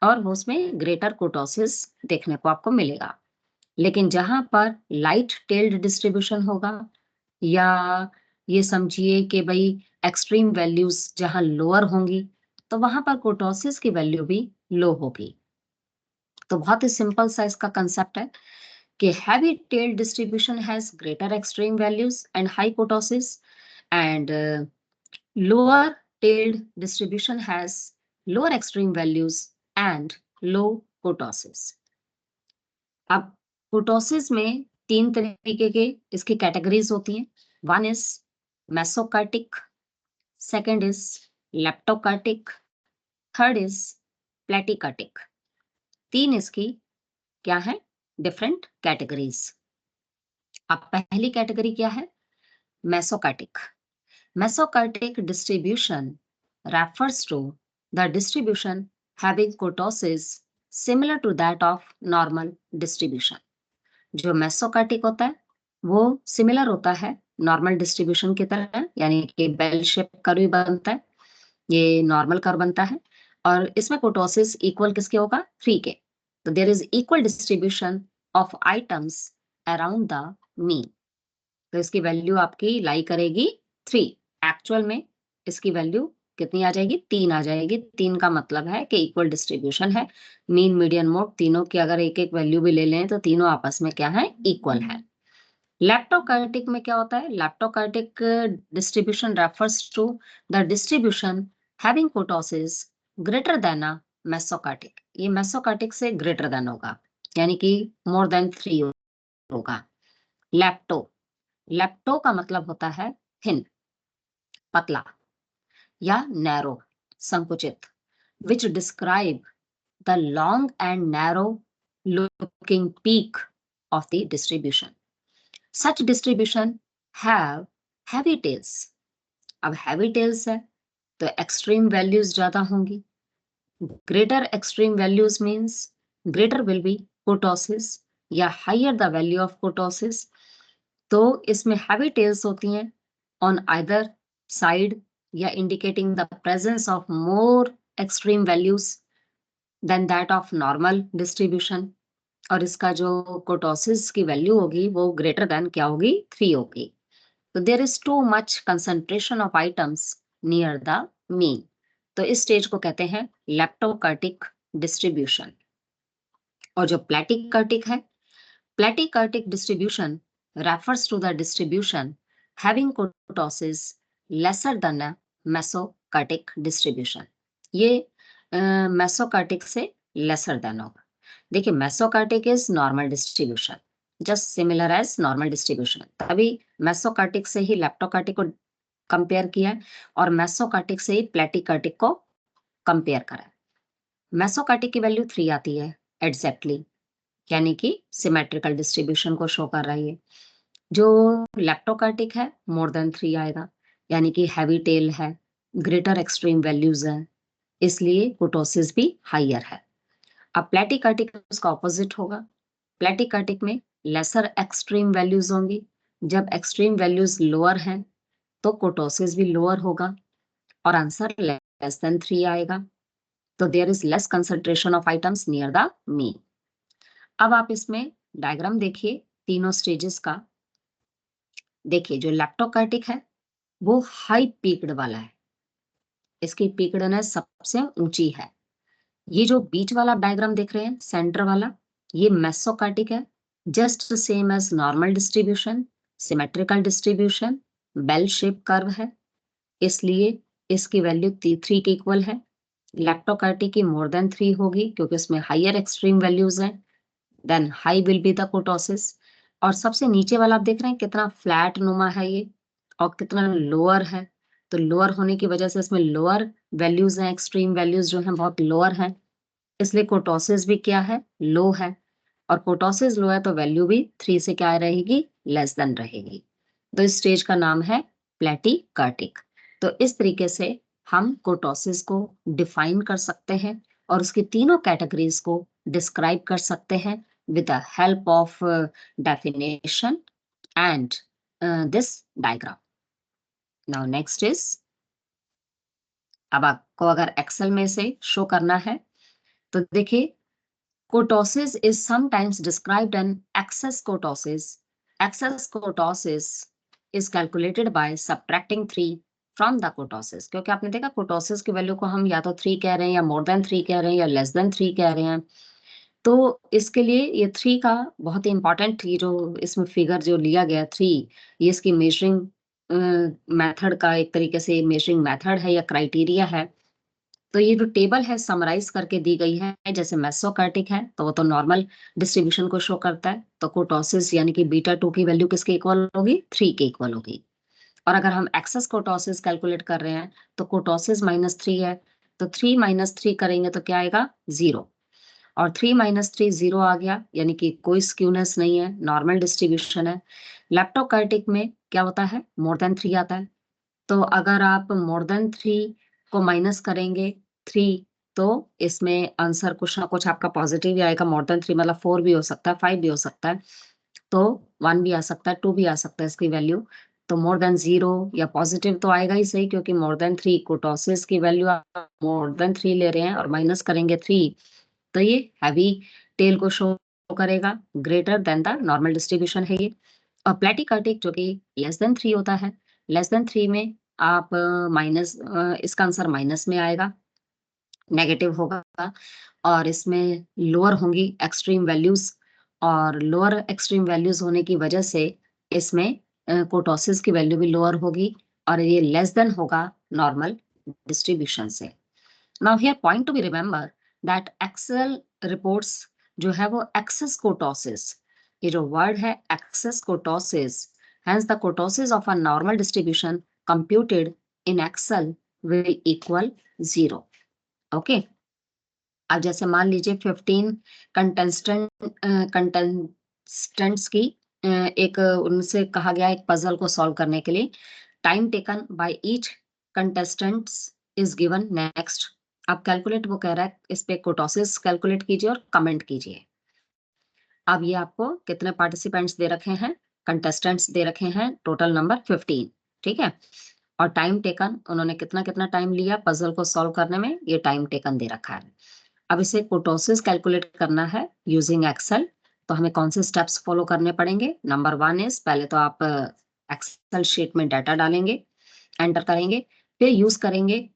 और वो उसमें ग्रेटर कुर्टोसिस देखने को आपको मिलेगा। लेकिन जहां पर लाइट टेल्ड डिस्ट्रीब्यूशन होगा, या ये समझिए कि भाई एक्सट्रीम वैल्यूज जहां लोअर होंगी, तो वहां पर कुर्टोसिस की वैल्यू भी लो होगी। तो बहुत ही सिंपल सा इसका कंसेप्ट है कि heavy tailed distribution has greater extreme values and high कुर्टोसिस, and lower tailed distribution has lower extreme values and low kurtosis. अब kurtosis में 3 तरीके के इसकी कैटेगरीज होती हैं। One is mesokurtic, second is leptokurtic, third is platykurtic. 3 इसकी क्या है? Different categories. अब पहली कैटेगरी क्या है? मेसोकार्टिक। Mesocartic distribution refers to the distribution having kurtosis similar to that of normal distribution. जो मेसोकार्टिक होता है वो सिमिलर होता है नॉर्मल डिस्ट्रीब्यूशन की तरह, यानी कि बेल शेप कर्व बनता है, ये नॉर्मल कर्व बनता है, और इसमें कुर्टोसिस इक्वल किसके होगा? 3 के। तो there is equal distribution of items around the mean, तो इसकी वैल्यू आपकी लाई करेगी 3। एक्चुअल में इसकी वैल्यू कितनी आ जाएगी? 3 आ जाएगी। 3 का मतलब है कि इक्वल डिस्ट्रीब्यूशन है, मीन मीडियन मोड तीनों की अगर एक एक वैल्यू भी ले लें तो तीनों आपस में क्या है? इक्वल है। लेप्टोकार्टिक में क्या होता है? Leptokurtic distribution refers to the distribution having kurtosis greater than a mesokurtic. ये मेसोकार्टिक से ग्रेटर देन होगा, यानी कि मोर देन 3 होगा। लेप्टो का मतलब होता है थिन, पतला, या नैरो, संकुचित, which describe the long and narrow looking peak of the distribution. Such distribution have heavy tails. अब heavy tails है तो extreme values ज्यादा होंगी। Greater extreme values means greater will be kurtosis या higher the value of kurtosis. तो इसमें heavy tails होती हैं on either side, या indicating the presence of more extreme values than that of normal distribution, और इसका जो kurtosis की वैल्यू होगी वो ग्रेटर देन क्या होगी? 3 होगी। तो there is too much concentration of items near the mean. तो इस स्टेज को कहते हैं लेप्टोकर्टिक डिस्ट्रीब्यूशन। और जो प्लेटिकर्टिक है, प्लेटिकर्टिक distribution refers to the distribution having kurtosis lesser than a mesocartic distribution। ये मेसोकार्टिक से लेसर देन होगा। देखिए mesokurtic is normal distribution, just similar as normal distribution, तभी मेसोकार्टिक से ही लेप्टोकार्टिक को कंपेयर किया है और मेसोकार्टिक से ही प्लेटिकार्टिक को कंपेयर करा है। मेसोकार्टिक की वैल्यू 3 आती है एग्जैक्टली, यानी कि सिमेट्रिकल डिस्ट्रीब्यूशन को शो कर रही है। जो लेप्टोकार्टिक है मोर देन 3 आएगा, यानी कि हैवी टेल है, ग्रेटर एक्सट्रीम वैल्यूज है, इसलिए कुर्टोसिस भी हाइयर है। अब प्लेटिकार्टिक उसका ऑपोजिट होगा। प्लेटिकार्टिक में लेसर एक्सट्रीम वैल्यूज होंगी। जब एक्सट्रीम वैल्यूज लोअर हैं तो कुर्टोसिस भी लोअर होगा और आंसर लेस देन 3 आएगा। तो there is less concentration of items near the mean. अब आप इसमें डायग्राम देखिए तीनों स्टेजेस का। देखिए जो लेप्टोकार्टिक है वो हाई पीक्ड वाला है, इसकी पीक्डनेस सबसे ऊंची है। ये जो बीच वाला डायग्राम देख रहे हैं सेंटर वाला, ये मेसोकार्टिक है, just same as normal distribution, symmetrical distribution, bell shape curve है, इसलिए इसकी वैल्यू 3 के इक्वल है। लेप्टोकार्टिक की मोर देन 3 होगी क्योंकि उसमें हाइयर एक्सट्रीम वैल्यूज हैं, then high will be the kurtosis. और सबसे नीचे वाला आप देख रहे हैं कितना फ्लैट नुमा है ये और कितना लोअर है, तो लोअर होने की वजह से इसमें लोअर वैल्यूज हैं, एक्सट्रीम वैल्यूज जो हैं बहुत लोअर हैं, इसलिए कुर्टोसिस भी क्या है, लो है। और कुर्टोसिस लो है तो वैल्यू भी 3 से क्या रहेगी, लेस देन रहेगी। तो इस स्टेज का नाम है प्लेटिकार्टिक। तो इस तरीके से हम कुर्टोसिस को डिफाइन कर सकते हैं और उसकी तीनों कैटेगरीज को डिस्क्राइब कर सकते हैं with the help of definition and this diagram. Now next is, अब आपको अगर एक्सेल में से शो करना है तो देखिए कुर्टोसिस is sometimes described an excess kurtosis. Excess kurtosis is calculated by subtracting 3 from the kurtosis। क्योंकि आपने देखा कुर्टोसिस की वैल्यू को हम या तो 3 कह रहे हैं या मोर देन 3 कह रहे हैं या लेस देन 3 कह रहे हैं। तो इसके लिए ये 3 का बहुत ही इंपॉर्टेंट, ये जो इसमें फिगर जो लिया गया 3, ये इसकी मेजरिंग मेथड का एक तरीके से मेजरिंग मेथड है या क्राइटेरिया है। तो ये जो टेबल है समराइज करके दी गई है, जैसे मेसोकार्टिक है तो वो तो नॉर्मल डिस्ट्रीब्यूशन को शो करता है, तो कुर्टोसिस यानी कि बीटा 2 की वैल्यू किसके इक्वल होगी, 3 के इक्वल होगी। और अगर हम एक्सेस कुर्टोसिस कैलकुलेट कर रहे हैं तो कुर्टोसिस -3 है, तो 3 - 3 करेंगे तो क्या आएगा, 0। और 3 - 3 0 आ गया, यानी कि कोई स्क्यूनेस नहीं है, नॉर्मल डिस्ट्रीब्यूशन है। लेप्टोकार्टिक में क्या होता है, मोर देन 3 आता है। तो अगर आप मोर देन 3 को माइनस करेंगे 3, तो इसमें आंसर कुछ ना कुछ आपका पॉजिटिव ही आएगा। मोर देन 3 मतलब 4 भी हो सकता है, 5 भी हो सकता है, तो 1 भी आ सकता है, 2 भी आ सकता है इसकी वैल्यू। तो मोर देन 0 या पॉजिटिव तो आएगा ही सही, क्योंकि मोर देन 3 कुर्टोसिस की वैल्यू आप मोर देन 3 ले रहे हैं और माइनस करेंगे 3, तो ये हैवी टेल को शो करेगा, greater than the normal distribution है ये। और प्लेटिकार्टिक जो कि लेस देन 3 होता है, लेस देन 3 में आप माइनस, इसका आंसर माइनस में आएगा, नेगेटिव होगा। और इसमें लोअर होंगी एक्सट्रीम वैल्यूज, और लोअर एक्सट्रीम वैल्यूज होने की वजह से इसमें कुर्टोसिस की वैल्यू भी लोअर होगी और ये लेस देन होगा नॉर्मल डिस्ट्रीब्यूशन से। Now here point to be remember that Excel reports जो है वो एक्सेस कुर्टोसिस, ये जो वर्ड है excess kurtosis, hence the kurtosis of a normal distribution computed in excel will equal 0। Okay, अब जैसे मान लीजिए 15 कंटेस्टेंट्स की एक उनसे कहा गया एक पजल को सॉल्व करने के लिए, time taken by each contestants is given next. अब कैलकुलेट वो कह रहा है, इस पे कुर्टोसिस कैलकुलेट कीजिए और कमेंट कीजिए। अब ये आपको कितने पार्टिसिपेंट्स दे रखे हैं, कंटेस्टेंट्स दे रखे हैं, टोटल नंबर 15, ठीक है। और टाइम टेकन उन्होंने कितना कितना टाइम लिया पजल को सॉल्व करने में, ये टाइम टेकन दे रखा है। अब इसे कुर्टोसिस कैलकुलेट करना है यूजिंग एक्सेल, तो हमें कौन से स्टेप्स फॉलो करने पड़ेंगे। नंबर 1 इज, पहले तो आप एक्सेल शीट में डाटा डालेंगे, एंटर करेंगे, फिर यूज करेंगे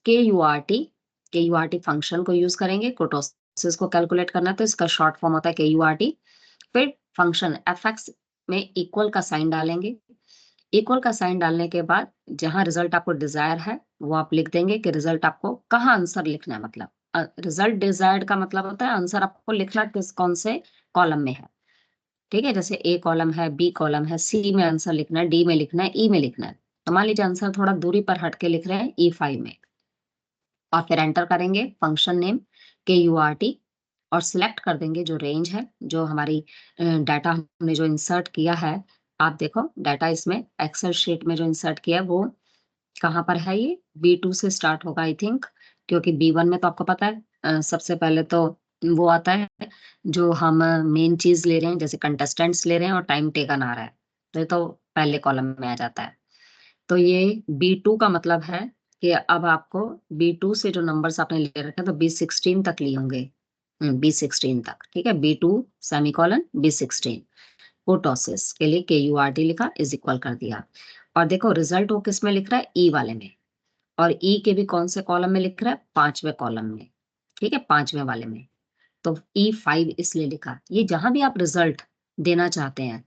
KURT फंक्शन को यूज करेंगे, कुर्टोसिस को कैलकुलेट करना है तो इसका शॉर्ट फॉर्म होता है KURT। फिर फंक्शन fx में इक्वल का साइन डालेंगे, इक्वल का साइन डालने के बाद जहां रिजल्ट आपको डिजायर है वो आप लिख देंगे कि रिजल्ट आपको कहाँ आंसर लिखना है, मतलब रिजल्ट डिजायर्ड का मतलब होता है आंसर आपको लिखना किस कौन से कॉलम में है। ठीक है, जैसे ए कॉलम है, बी कॉलम है, सी में आंसर लिखना है, डी में लिखना है, ई में लिखना है। तो मान लीजिए आंसर थोड़ा दूरी पर हट के लिख रहे हैं E5 में, और फिर एंटर करेंगे फंक्शन नेम KURT और सिलेक्ट कर देंगे जो रेंज है, जो हमारी डाटा हमने जो इंसर्ट किया है। आप देखो डाटा इसमें एक्सेल शीट में जो इंसर्ट किया है वो कहाँ पर है, ये B2 से स्टार्ट होगा आई थिंक, क्योंकि B1 में तो आपको पता है सबसे पहले तो वो आता है जो हम मेन चीज ले रहे हैं, जैसे कंटेस्टेंट्स ले रहे हैं और टाइम टेकन आ रहा है, तो ये तो पहले कॉलम में आ जाता है। तो ये B2 का मतलब है कि अब आपको B2 से जो नंबर्स आपने ले रखे हैं तो B16 तक लिए होंगे, B16 तक, ठीक है। B2 सेमीकोलन B16 कोटोसिस के लिए KURT लिखा इज इक्वल कर दिया। और देखो रिजल्ट वो किस में लिख रहा है, ई वाले में, और ई के भी कौन से कॉलम में लिख रहा है, पांचवें कॉलम में, ठीक है, पांचवें वाले में। तो E5 इसलिए लिखा। ये जहां भी आप रिजल्ट देना चाहते हैं,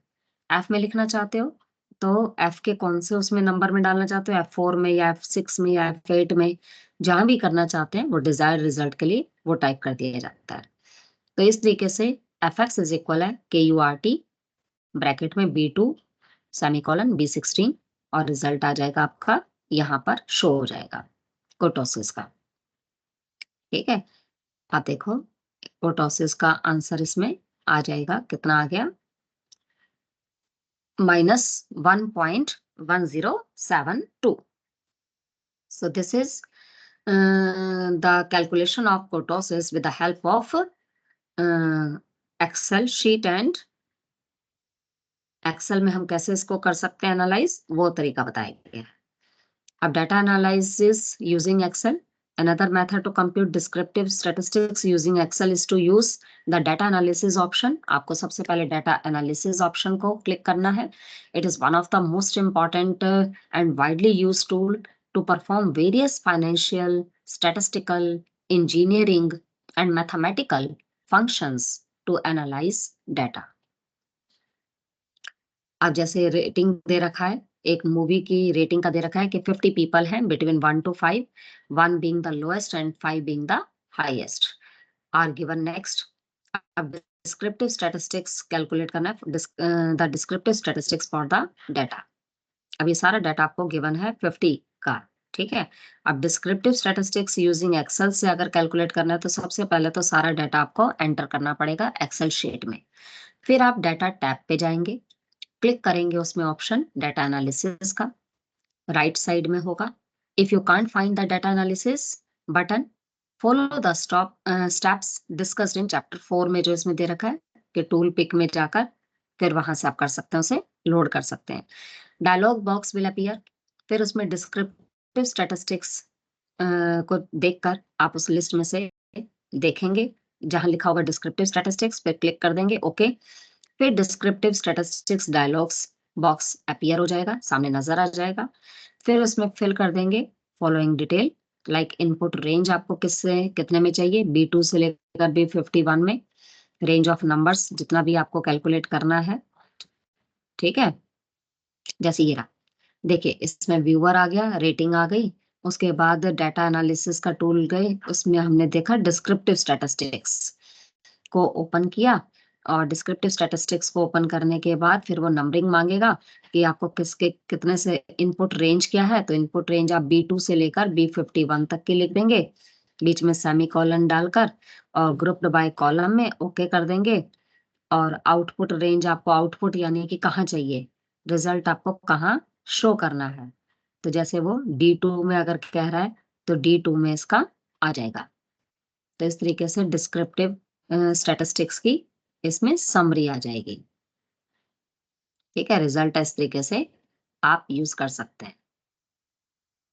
एफ में लिखना चाहते हो तो एफ के कौन से उसमें नंबर में डालना चाहते हो, F4 में या F6 में या F8 में, जहां भी करना चाहते हैं वो डिजायर्ड रिजल्ट के लिए वो टाइप कर दिया जाता है। तो इस तरीके से fx इज इक्वल है KURT ब्रैकेट में B2 सेमीकोलन B16 और रिजल्ट आ जाएगा आपका यहाँ पर शो हो जाएगा कोटोसिस का। ठीक है, आप देखो कोटोसिस का आंसर इसमें आ जाएगा, कितना आ गया, -1.1072। So this is the calculation of kurtosis with the help of Excel sheet and Excel में हम कैसे इसको कर सकते हैं एनालाइज, वो तरीका बताया गया है। अब data analysis using Excel, another method to compute descriptive statistics using Excel is to use the data analysis option। आपको सबसे पहले data analysis option को क्लिक करना है। It is one of the most important and widely used tool to perform various financial, statistical, engineering and mathematical functions to analyze data। अब जैसे रेटिंग दे रखा है, एक मूवी की रेटिंग का दे रखा है कि 50 पीपल हैं between 1 to 5, 1 being the lowest and 5 being the highest are given next। अब डिस्क्रिप्टिव स्टैटिस्टिक्स कैलकुलेट करना है, the descriptive statistics for the data. अब ये सारा डाटा आपको गिवन है 50 का, ठीक है। अब डिस्क्रिप्टिव स्टैटिस्टिक्स यूजिंग एक्सेल से अगर कैलकुलेट करना है तो सबसे पहले तो सारा डाटा आपको एंटर करना पड़ेगा एक्सेल शीट में। फिर आप डाटा टैब पे जाएंगे, क्लिक करेंगे उसमें ऑप्शन डाटा एनालिसिस का, राइट साइड में होगा। If you can't find the data analysis button, follow the steps discussed in chapter 4 में जो इसमें दे रखा है कि टूल पिक में जाकर फिर वहां से आप कर सकते हैं, उसे लोड कर सकते हैं। डायलॉग बॉक्स विल अपीयर, फिर उसमें डिस्क्रिप्टिव स्टैटिस्टिक्स को देखकर आप उस लिस्ट में से देखेंगे जहां लिखा होगा डिस्क्रिप्टिव स्टैटिस्टिक्स, पे क्लिक कर देंगे ओके। फिर descriptive statistics dialogues box appear हो जाएगा, सामने नजर आ जाएगा। फिर उसमें फिल कर देंगे following detail, like input range आपको किससे कितने में चाहिए, B2 से लेकर B51 में, रेंज ऑफ नंबर्स जितना भी आपको कैलकुलेट करना है, ठीक है। जैसे ये रहा, देखिए इसमें व्यूअर आ गया, रेटिंग आ गई, उसके बाद डाटा एनालिसिस का टूल गए, उसमें हमने देखा डिस्क्रिप्टिव स्टैटिस्टिक्स को ओपन किया, और डिस्क्रिप्टिव स्टैटिस्टिक्स को ओपन करने के बाद फिर वो नंबरिंग मांगेगा कि आपको किसके कितने से इनपुट रेंज क्या है, तो इनपुट रेंज आप B2 से लेकर B51 तक की लिख देंगे, बीच में सेमी कॉलन डालकर और ग्रुप्ड बाय कॉलम में ओके कर देंगे। और आउटपुट रेंज आपको आउटपुट यानी कि कहाँ चाहिए, रिजल्ट आपको कहाँ शो करना है, तो जैसे वो D2 में अगर कह रहा है तो D2 में इसका आ जाएगा। तो इस तरीके से डिस्क्रिप्टिव स्टैटिस्टिक्स की इसमें समरी आ जाएगी, ठीक है। रिजल्ट इस तरीके से आप यूज कर सकते हैं।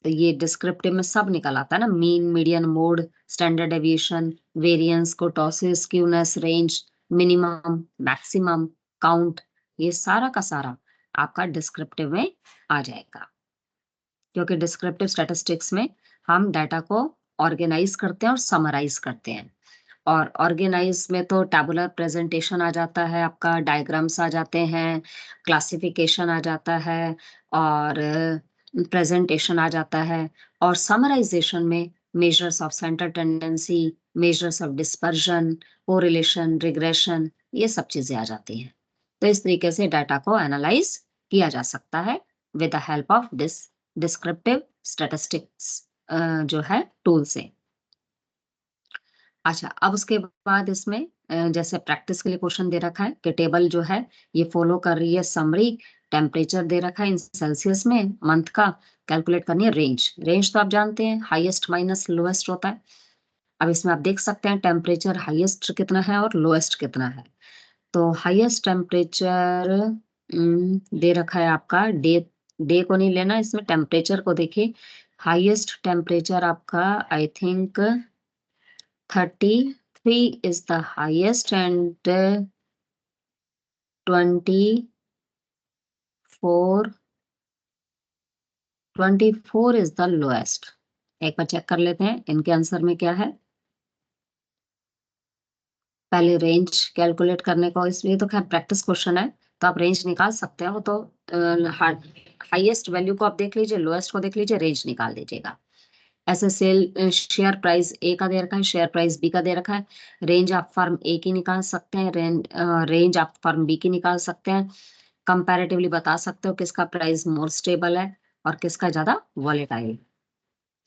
तो ये डिस्क्रिप्टिव में सब निकल आता है ना, mean, median, mode, standard deviation, variance, कुर्टोसिस, skewness, range, minimum, maximum, count, ये सारा का सारा आपका डिस्क्रिप्टिव में आ जाएगा, क्योंकि डिस्क्रिप्टिव स्टैटिस्टिक्स में हम डाटा को ऑर्गेनाइज करते हैं और समराइज करते हैं। और ऑर्गेनाइज में तो टैबुलर प्रेजेंटेशन आ जाता है, आपका डायग्राम्स आ जाते हैं, क्लासिफिकेशन आ जाता है, और प्रेजेंटेशन आ जाता है। और समराइजेशन में measures of centre tendency, measures of dispersion, correlation, regression, ये सब चीजें आ जाती हैं। तो इस तरीके से डाटा को एनालाइज किया जा सकता है with the help of descriptive statistics जो है टूल से। अच्छा, अब उसके बाद इसमें जैसे प्रैक्टिस के लिए क्वेश्चन दे रखा है कि टेबल जो है ये फॉलो कर रही है समरी, टेम्परेचर दे रखा है इन सेल्सियस में मंथ का, कैलकुलेट करनी है रेंज। रेंज तो आप जानते हैं हाईएस्ट माइनस लोएस्ट होता है। अब इसमें आप देख सकते हैं टेम्परेचर हाईएस्ट कितना है और लोएस्ट कितना है। तो हाईएस्ट टेम्परेचर दे रखा है आपका, डे डे को नहीं लेना, इसमें टेम्परेचर को देखिए। हाईएस्ट टेम्परेचर आपका I think 33 is the highest and 24 is the lowest। एक बार चेक कर लेते हैं इनके आंसर में क्या है। पहले रेंज कैलकुलेट करने को, इसलिए तो खैर प्रैक्टिस क्वेश्चन है तो आप रेंज निकाल सकते हैं। वो तो हाईएस्ट वैल्यू को आप देख लीजिए, लोएस्ट को देख लीजिए, रेंज निकाल दीजिएगा। ऐसे सेल शेयर प्राइस ए का दे रखा है, शेयर प्राइस बी का दे रखा है। रेंज आप फर्म ए की निकाल सकते हैं, रेंज आप फर्म बी की निकाल सकते हैं। कंपैरेटिवली बता सकते हो किसका प्राइस मोर स्टेबल है और किसका ज्यादा वॉलेटाइल।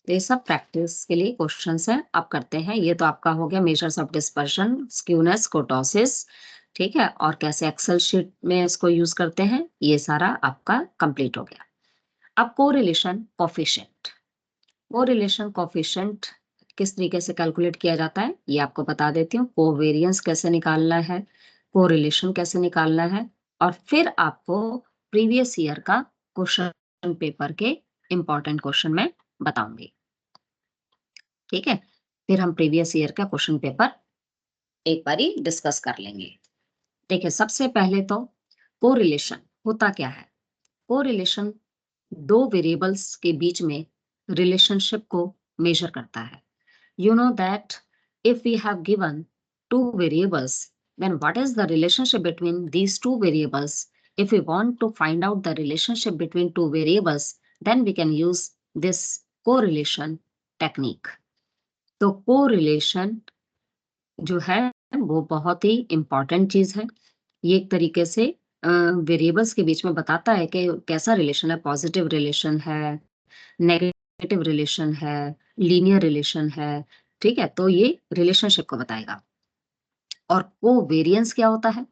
तो ये सब प्रैक्टिस के लिए क्वेश्चंस हैं, आप करते हैं। ये तो आपका हो गया measures of dispersion, skewness, kurtosis, ठीक है। और कैसे एक्सेल शीट में इसको यूज करते हैं, ये सारा आपका कंप्लीट हो गया। अब कोरिलेशन कोफिशिएंट। कोरिलेशन कोफिशिएंट किस तरीके से कैलकुलेट किया जाता है ये आपको बता देती हूँ। कोवेरियंस कैसे निकालना है, कोरिलेशन कैसे निकालना है, और फिर आपको प्रीवियस ईयर का क्वेश्चन पेपर के इंपॉर्टेंट क्वेश्चन में बताऊंगी, ठीक है। फिर हम प्रीवियस ईयर का क्वेश्चन पेपर एक बारी डिस्कस कर लेंगे। देखिए, सबसे पहले तो कोरिलेशन होता क्या है। कोरिलेशन दो वेरिएबल्स के बीच में रिलेशनशिप को मेजर करता है। You know that if we have given two variables, then what is the relationship between these two variables? If we want to find out the relationship between two variables, then we can use this correlation technique. तो correlation जो है वो बहुत ही important चीज है। ये एक तरीके से वेरिएबल्स के बीच में बताता है कि कैसा रिलेशन है, पॉजिटिव रिलेशन है, नेगेटिव रिलेशन है, लीनियर रिलेशन है, ठीक है। तो ये रिलेशनशिप को बताएगा। और कोवेरियंस क्या होता है,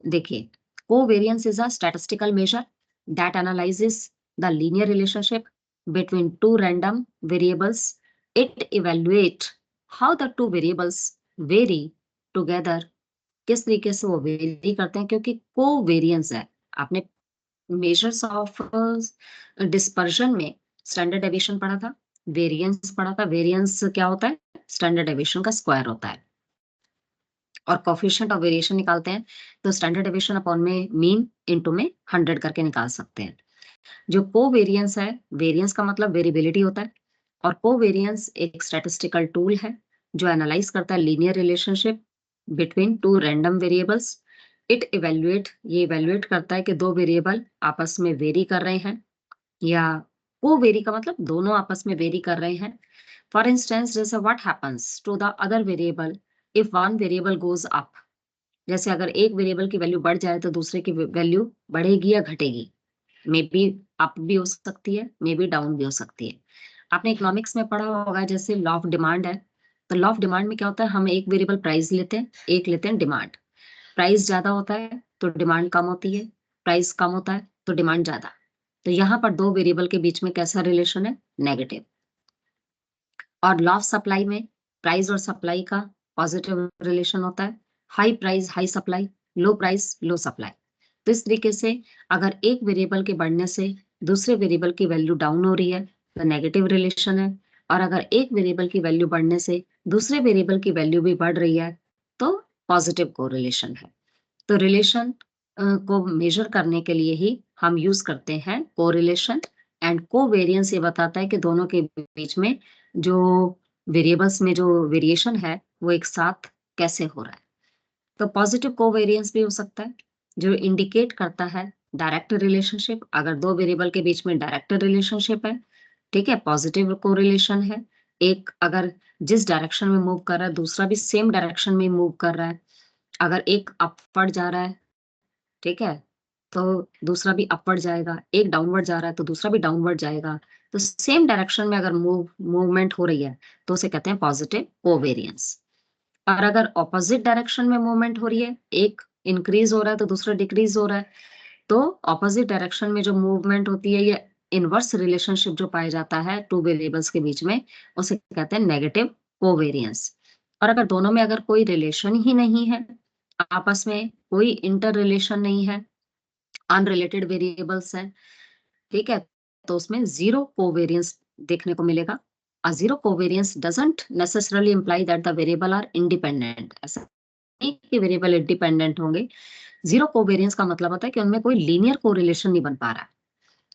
देखिए, covariance is a statistical measure that analyses the linear relationship between two random variables. It evaluate how the two variables vary together. किस तरीके से वो वेरी करते हैं, क्योंकि कोवेरियंस है। आपने मेजर्स ऑफ डिस्पर्जन में स्टैंडर्ड डेविएशन पढ़ा था, वेरिएंस पढ़ा था। वेरिएंस क्या होता है, स्टैंडर्ड डेविएशन का स्क्वायर होता है। और कोफिशिएंट ऑफ वेरिएशन निकालते हैं तो स्टैंडर्ड डेविएशन अपॉन में मीन इनटू में 100 करके निकाल सकते हैं। जो कोवेरियंस है, वेरिएंस का मतलब वेरिएबिलिटी होता है, और कोवेरियंस एक स्टैटिस्टिकल टूल है जो एनालाइज करता है linear relationship between two random variables. ये इवेल्युएट करता है कि दो वेरिएबल आपस में वेरी कर रहे हैं, या कोवेरी का मतलब दोनों आपस में वेरी कर रहे हैं। फॉर इंस्टेंस, जैसे what happens to the other variable if one variable goes up. जैसे अगर एक वेरिएबल की वैल्यू बढ़ जाए तो दूसरे की वैल्यू बढ़ेगी या घटेगी। मे बी अप भी हो सकती है, मे बी डाउन भी हो सकती है। आपने इकोनॉमिक्स में पढ़ा होगा, जैसे लॉ ऑफ डिमांड है। तो लॉ ऑफ डिमांड में क्या होता है, हम एक वेरिएबल प्राइस लेते हैं, एक लेते हैं डिमांड। प्राइस ज्यादा होता है तो डिमांड कम होती है, प्राइस कम होता है तो डिमांड ज्यादा। तो यहाँ पर दो वेरिएबल के बीच में कैसा रिलेशन है, नेगेटिव। और लॉ ऑफ सप्लाई में प्राइस और सप्लाई का पॉजिटिव रिलेशन होता है। High price high supply, low price low supply. तो इस तरीके से अगर एक वेरिएबल के बढ़ने से दूसरे वेरिएबल की वैल्यू डाउन हो रही है तो नेगेटिव रिलेशन है, और अगर एक वेरिएबल की वैल्यू बढ़ने से दूसरे वेरिएबल की वैल्यू भी बढ़ रही है तो पॉजिटिव कोरिलेशन है। तो रिलेशन को मेजर करने के लिए ही हम यूज करते हैं कोरिलेशन एंड कोवेरिएंस ये बताता है कि दोनों के बीच में जो वेरिएबल्स में जो वेरिएशन है वो एक साथ कैसे हो रहा है। तो पॉजिटिव कोवेरिएंस भी हो सकता है जो इंडिकेट करता है डायरेक्ट रिलेशनशिप। अगर दो वेरिएबल के बीच में डायरेक्ट रिलेशनशिप है, ठीक है, पॉजिटिव कोरिलेशन है। एक अगर जिस डायरेक्शन में मूव कर रहा है दूसरा भी सेम डायरेक्शन में मूव कर रहा है, अगर एक अपवर्ड जा रहा है, ठीक है, तो दूसरा भी अपवर्ड जाएगा, एक डाउनवर्ड जा रहा है तो दूसरा भी डाउनवर्ड जाएगा, तो सेम डायरेक्शन में अगर मूवमेंट हो रही है तो उसे कहते हैं पॉजिटिव कोवेरिएंस। और अगर ऑपोजिट डायरेक्शन में मूवमेंट हो रही है, एक इंक्रीज हो रहा है तो दूसरा डिक्रीज हो रहा है, तो ऑपोजिट डायरेक्शन में जो मूवमेंट होती है ये इनवर्स रिलेशनशिप जो पाया जाता है टू वेरिएबल्स के बीच में, उसे कहते हैं नेगेटिव कोवेरिएंस। और अगर दोनों में अगर कोई रिलेशन ही नहीं है, आपस में कोई इंटर रिलेशन नहीं है, अनरिलेटेड वेरिएबल्स हैं, ठीक है, तो उसमें जीरो कोवेरिएंस देखने को मिलेगा। A zero covariance doesn't necessarily imply that the variable are independent. ऐसा नहीं कि वेरिएबल इंडिपेंडेंट होंगे। जीरो कोवेरिएंस का मतलब होता है कि उनमें कोई लीनियर कोरिलेशन नहीं बन पा रहा है,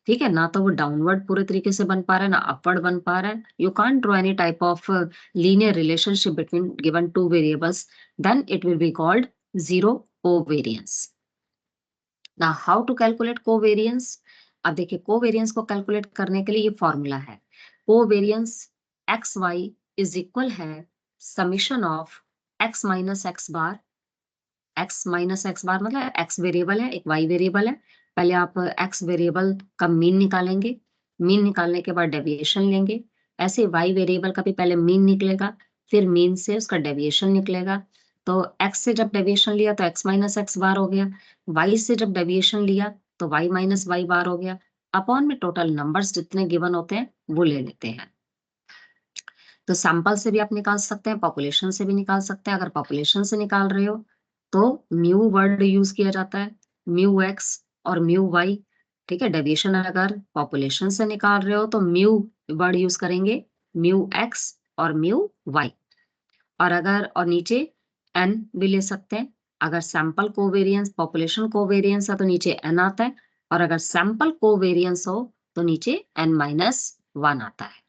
ठीक है, ना तो वो डाउनवर्ड पूरे तरीके से बन पा रहा है ना अपवर्ड बन पा रहा है। You can't draw any type of linear relationship between given two variables, then it will be called zero covariance. ना हाउ टू कैलकुलेट कोवेरिएंस। अब देखिए कोवेरिएंस को कैलकुलेट करने के लिए ये फॉर्मूला है, covariance x y is equal है summation of x minus x bar. X minus x bar मतलब एक्स वेरिएबल है, एक वाई वेरिएबल है। पहले आप एक्स वेरिएबल का मीन निकालेंगे, मीन निकालने के बाद डेविएशन लेंगे। ऐसे वाई वेरिएबल का भी पहले मीन निकलेगा, फिर मीन से उसका डेविएशन निकलेगा। तो एक्स से जब डेविएशन लिया तो एक्स माइनस एक्स बार हो गया, वाई से जब डेविएशन लिया तो वाई माइनस वाई बार हो गया। अपॉन में टोटल नंबर्स जितने गिवन होते हैं वो ले लेते हैं। तो सैंपल से भी आप निकाल सकते हैं, पॉपुलेशन से भी निकाल सकते हैं। अगर पॉपुलेशन से निकाल रहे हो तो म्यू वर्ड यूज किया जाता है, म्यू एक्स और म्यू वाई, ठीक है। डेविएशन अगर पॉपुलेशन से निकाल रहे हो तो म्यू वर्ड यूज करेंगे, म्यू एक्स और म्यू वाई। और नीचे एन भी ले सकते हैं। अगर सैंपल कोवेरिएंस पॉपुलेशन कोवेरिएंस है तो नीचे एन आता है, और अगर सैंपल कोवेरिएंस हो तो नीचे एन माइनस वन आता है।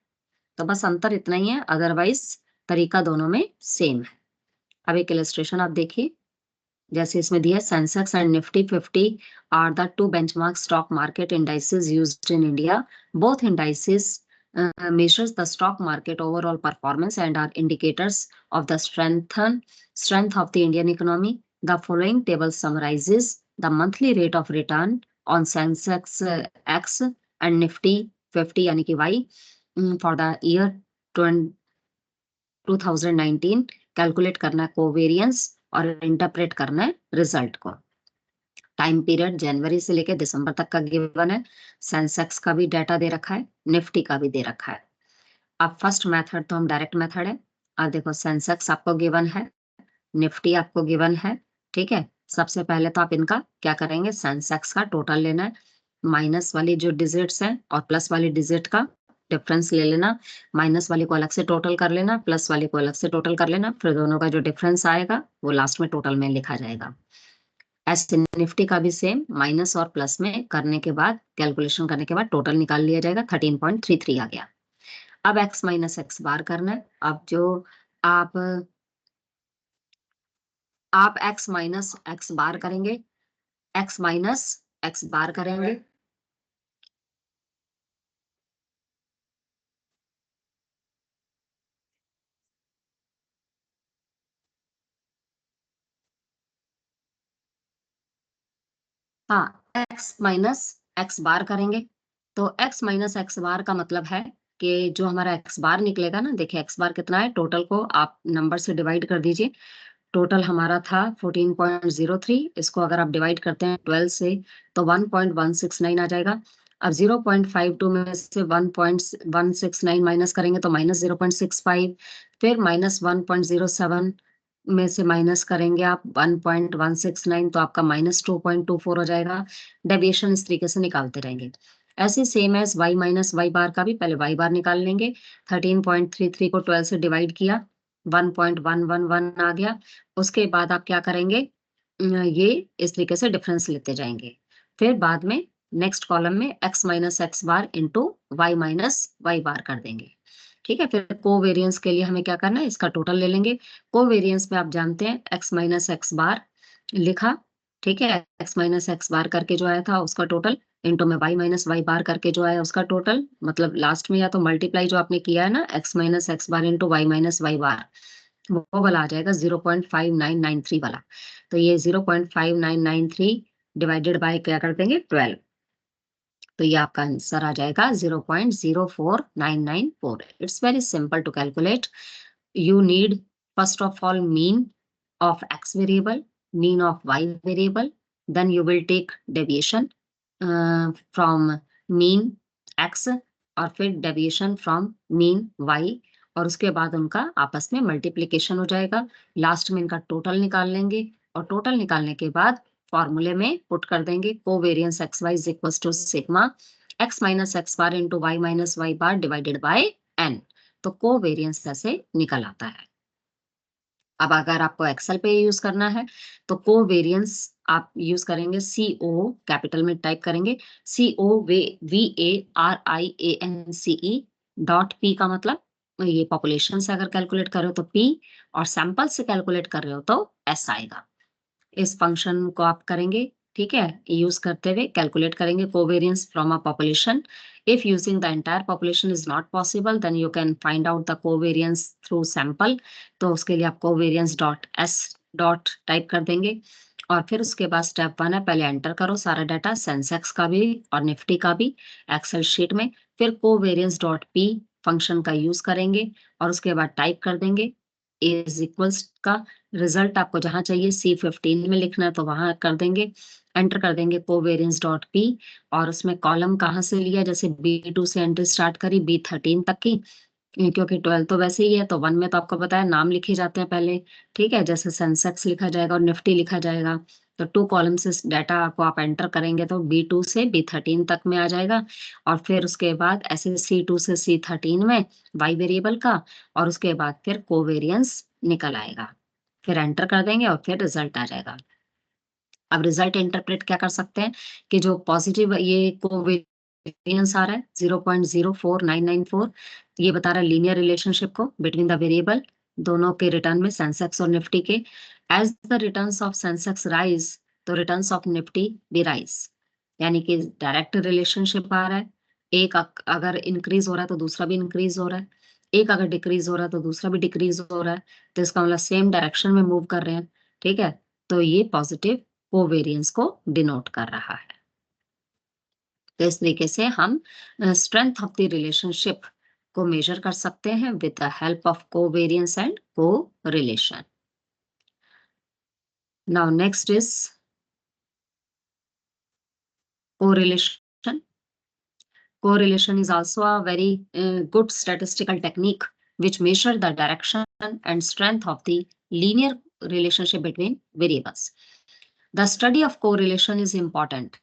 तो बस अंतर इतना ही है, अदरवाइज तरीका दोनों में सेम है। अब एक इलस्ट्रेशन आप देखिए, जैसे इसमें दिया है Sensex and Nifty 50 are the two benchmark stock market indices used in India. Both indices measures the stock market overall performance and are indicators of the strength of the Indian economy. The following table summarizes the monthly rate of return on Sensex X and Nifty 50 यानी कि Y for the year 2019। Calculate करना है कोवेरिएंस और इंटरप्रेट करना है रिजल्ट को। टाइम पीरियड जनवरी से लेकर दिसंबर तक का गिवन है। सेंसेक्स का भी डाटा दे रखा है, निफ्टी का भी दे रखा है। अब फर्स्ट मेथड तो हम डायरेक्ट मेथड है। अब देखो सेंसेक्स आपको गिवन है, निफ्टी आपको गिवन है, ठीक है। सबसे पहले तो आप इनका क्या करेंगे, सेंसेक्स का टोटल लेना है, माइनस वाली जो डिजिट्स हैं और प्लस वाली डिजिट का डिफरेंस ले लेना। माइनस वाली को अलग से टोटल कर लेना, प्लस वाली को अलग से टोटल कर लेना, फिर दोनों का जो डिफरेंस आएगा वो लास्ट में टोटल में लिखा जाएगा। ऐसे निफ्टी का भी सेम, माइनस और प्लस में करने के बाद कैलकुलेशन करने के बाद टोटल निकाल लिया जाएगा, 13.33 आ गया। अब एक्स माइनस एक्स बार करना है। अब जो आप एक्स माइनस एक्स बार करेंगे, एक्स माइनस एक्स बार करेंगे, हाँ एक्स माइनस एक्स बार करेंगे। तो एक्स माइनस एक्स बार का मतलब है कि जो हमारा एक्स बार निकलेगा ना, देखिए एक्स बार कितना है, टोटल को आप नंबर से डिवाइड कर दीजिए। टोटल हमारा था 14.03, इसको अगर आप डिवाइड करते हैं 12 से तो 1.169 आ जाएगा। अब 0.52 में से 1.169 माइनस करेंगे तो माइनस 0.65, फिर माइनस 1.07 में से माइनस करेंगे आप 1.169 तो आपका माइनस 2.24 हो जाएगा। डेविएशन इस तरीके से निकालते रहेंगे। ऐसे same as y minus y bar का भी पहले वाई बार निकाल लेंगे। 13.33 को 12 से डिवाइड किया, 1.111 आ गया। उसके बाद आप क्या करेंगे, ये इस तरीके से डिफरेंस लेते जाएंगे। फिर बाद में नेक्स्ट कॉलम में x minus x bar into y minus y बार कर देंगे। ठीक है, फिर कोवेरियंस के लिए हमें क्या करना है, इसका टोटल ले लेंगे। कोवेरियंस में आप जानते हैं x माइनस एक्स बार लिखा, ठीक है, x माइनस एक्स बार करके जो आया था उसका टोटल इंटू में y माइनस वाई बार करके जो आया उसका टोटल, मतलब लास्ट में या तो मल्टीप्लाई जो आपने किया है ना x minus x bar into y minus y बार, वो वाला आ जाएगा 0.5993 वाला। तो ये 0.5993 डिवाइडेड बाय क्या कर देंगे 12, तो ये आपका आंसर आ जाएगा 0.04994। It's very simple to calculate. You need first of all mean of x variable, mean of y variable, then you will take deviation from mean x और फिर deviation from mean y, और उसके बाद उनका आपस में मल्टीप्लीकेशन हो जाएगा। लास्ट में इनका टोटल निकाल लेंगे और टोटल निकालने के बाद फॉर्मूले में पुट कर देंगे covariance x y is equal to sigma x minus x bar into y minus y bar divided by n. तो कोवेरियंस ऐसे निकल आता है। अब अगर आपको एक्सेल पे यूज करना है तो कोवेरियंस आप यूज करेंगे CO, कैपिटल में टाइप करेंगे COVARIANCE डॉट P का मतलब ये पॉपुलेशन से अगर कैलकुलेट कर रहे हो तो P, और सैंपल से कैलकुलेट कर रहे हो तो S आएगा। इस फंक्शन को आप करेंगे, ठीक है, यूज करते हुए कैलकुलेट करेंगे covariance from a population. If using the entire population is not possible then you can find out the covariance through sample. तो उसके लिए आप covariance dot s dot type कर देंगे और फिर उसके बाद स्टेप 1 है, पहले एंटर करो सारा डाटा सेंसेक्स का भी और निफ्टी का भी एक्सेल शीट में। फिर कोवेरियंस डॉट पी फंक्शन का यूज करेंगे और उसके बाद टाइप कर देंगे इज इक्वल्स का रिजल्ट आपको जहां चाहिए C15 में लिखना है तो वहां कर देंगे, एंटर कर देंगे कोवेरियंस डॉट पी, और उसमें कॉलम कहाँ से लिया, जैसे B2 से एंट्री स्टार्ट करी B13 तक की, क्योंकि 12 तो वैसे ही है तो 1 में तो आपको पता है नाम लिखे जाते हैं पहले, ठीक है, जैसे सेंसेक्स लिखा जाएगा और निफ्टी लिखा जाएगा। तो 2 कॉलम से डाटा को आप एंटर करेंगे तो B2 से B13 तक में आ जाएगा, और फिर उसके बाद ऐसे C2 से C13 में वाई वेरिएबल का, और उसके बाद फिर कोवेरियंस निकल आएगा, फिर एंटर कर देंगे और फिर रिजल्ट आ जाएगा। अब रिजल्ट इंटरप्रेट क्या कर सकते हैं कि जो पॉजिटिव ये कोवेरियंस आ रहा है 0.04994, ये बता रहा है लीनियर रिलेशनशिप को बिटवीन द वेरिएबल दोनों के रिटर्न में, सेंसेक्स और निफ्टी के। As the returns of Sensex rise तो रिटर्न्स ऑफ निफ्टी भी राइज, यानी कि डायरेक्ट रिलेशनशिप आ रहा है। एक अगर इंक्रीज हो रहा है तो दूसरा भी इंक्रीज हो रहा है, एक अगर डिक्रीज हो रहा है तो दूसरा भी डिक्रीज हो रहा है, तो इसका मतलब सेम डायरेक्शन में मूव कर रहे हैं, ठीक है। तो ये पॉजिटिव कोवेरियंस को डिनोट कर रहा है। तो इस तरीके से हम स्ट्रेंथ ऑफ द रिलेशनशिप को मेजर कर सकते हैं with the help of covariance and correlation. Now next is correlation. Correlation is also a very good statistical technique which measure the direction and strength of the linear relationship between variables. The study of correlation is important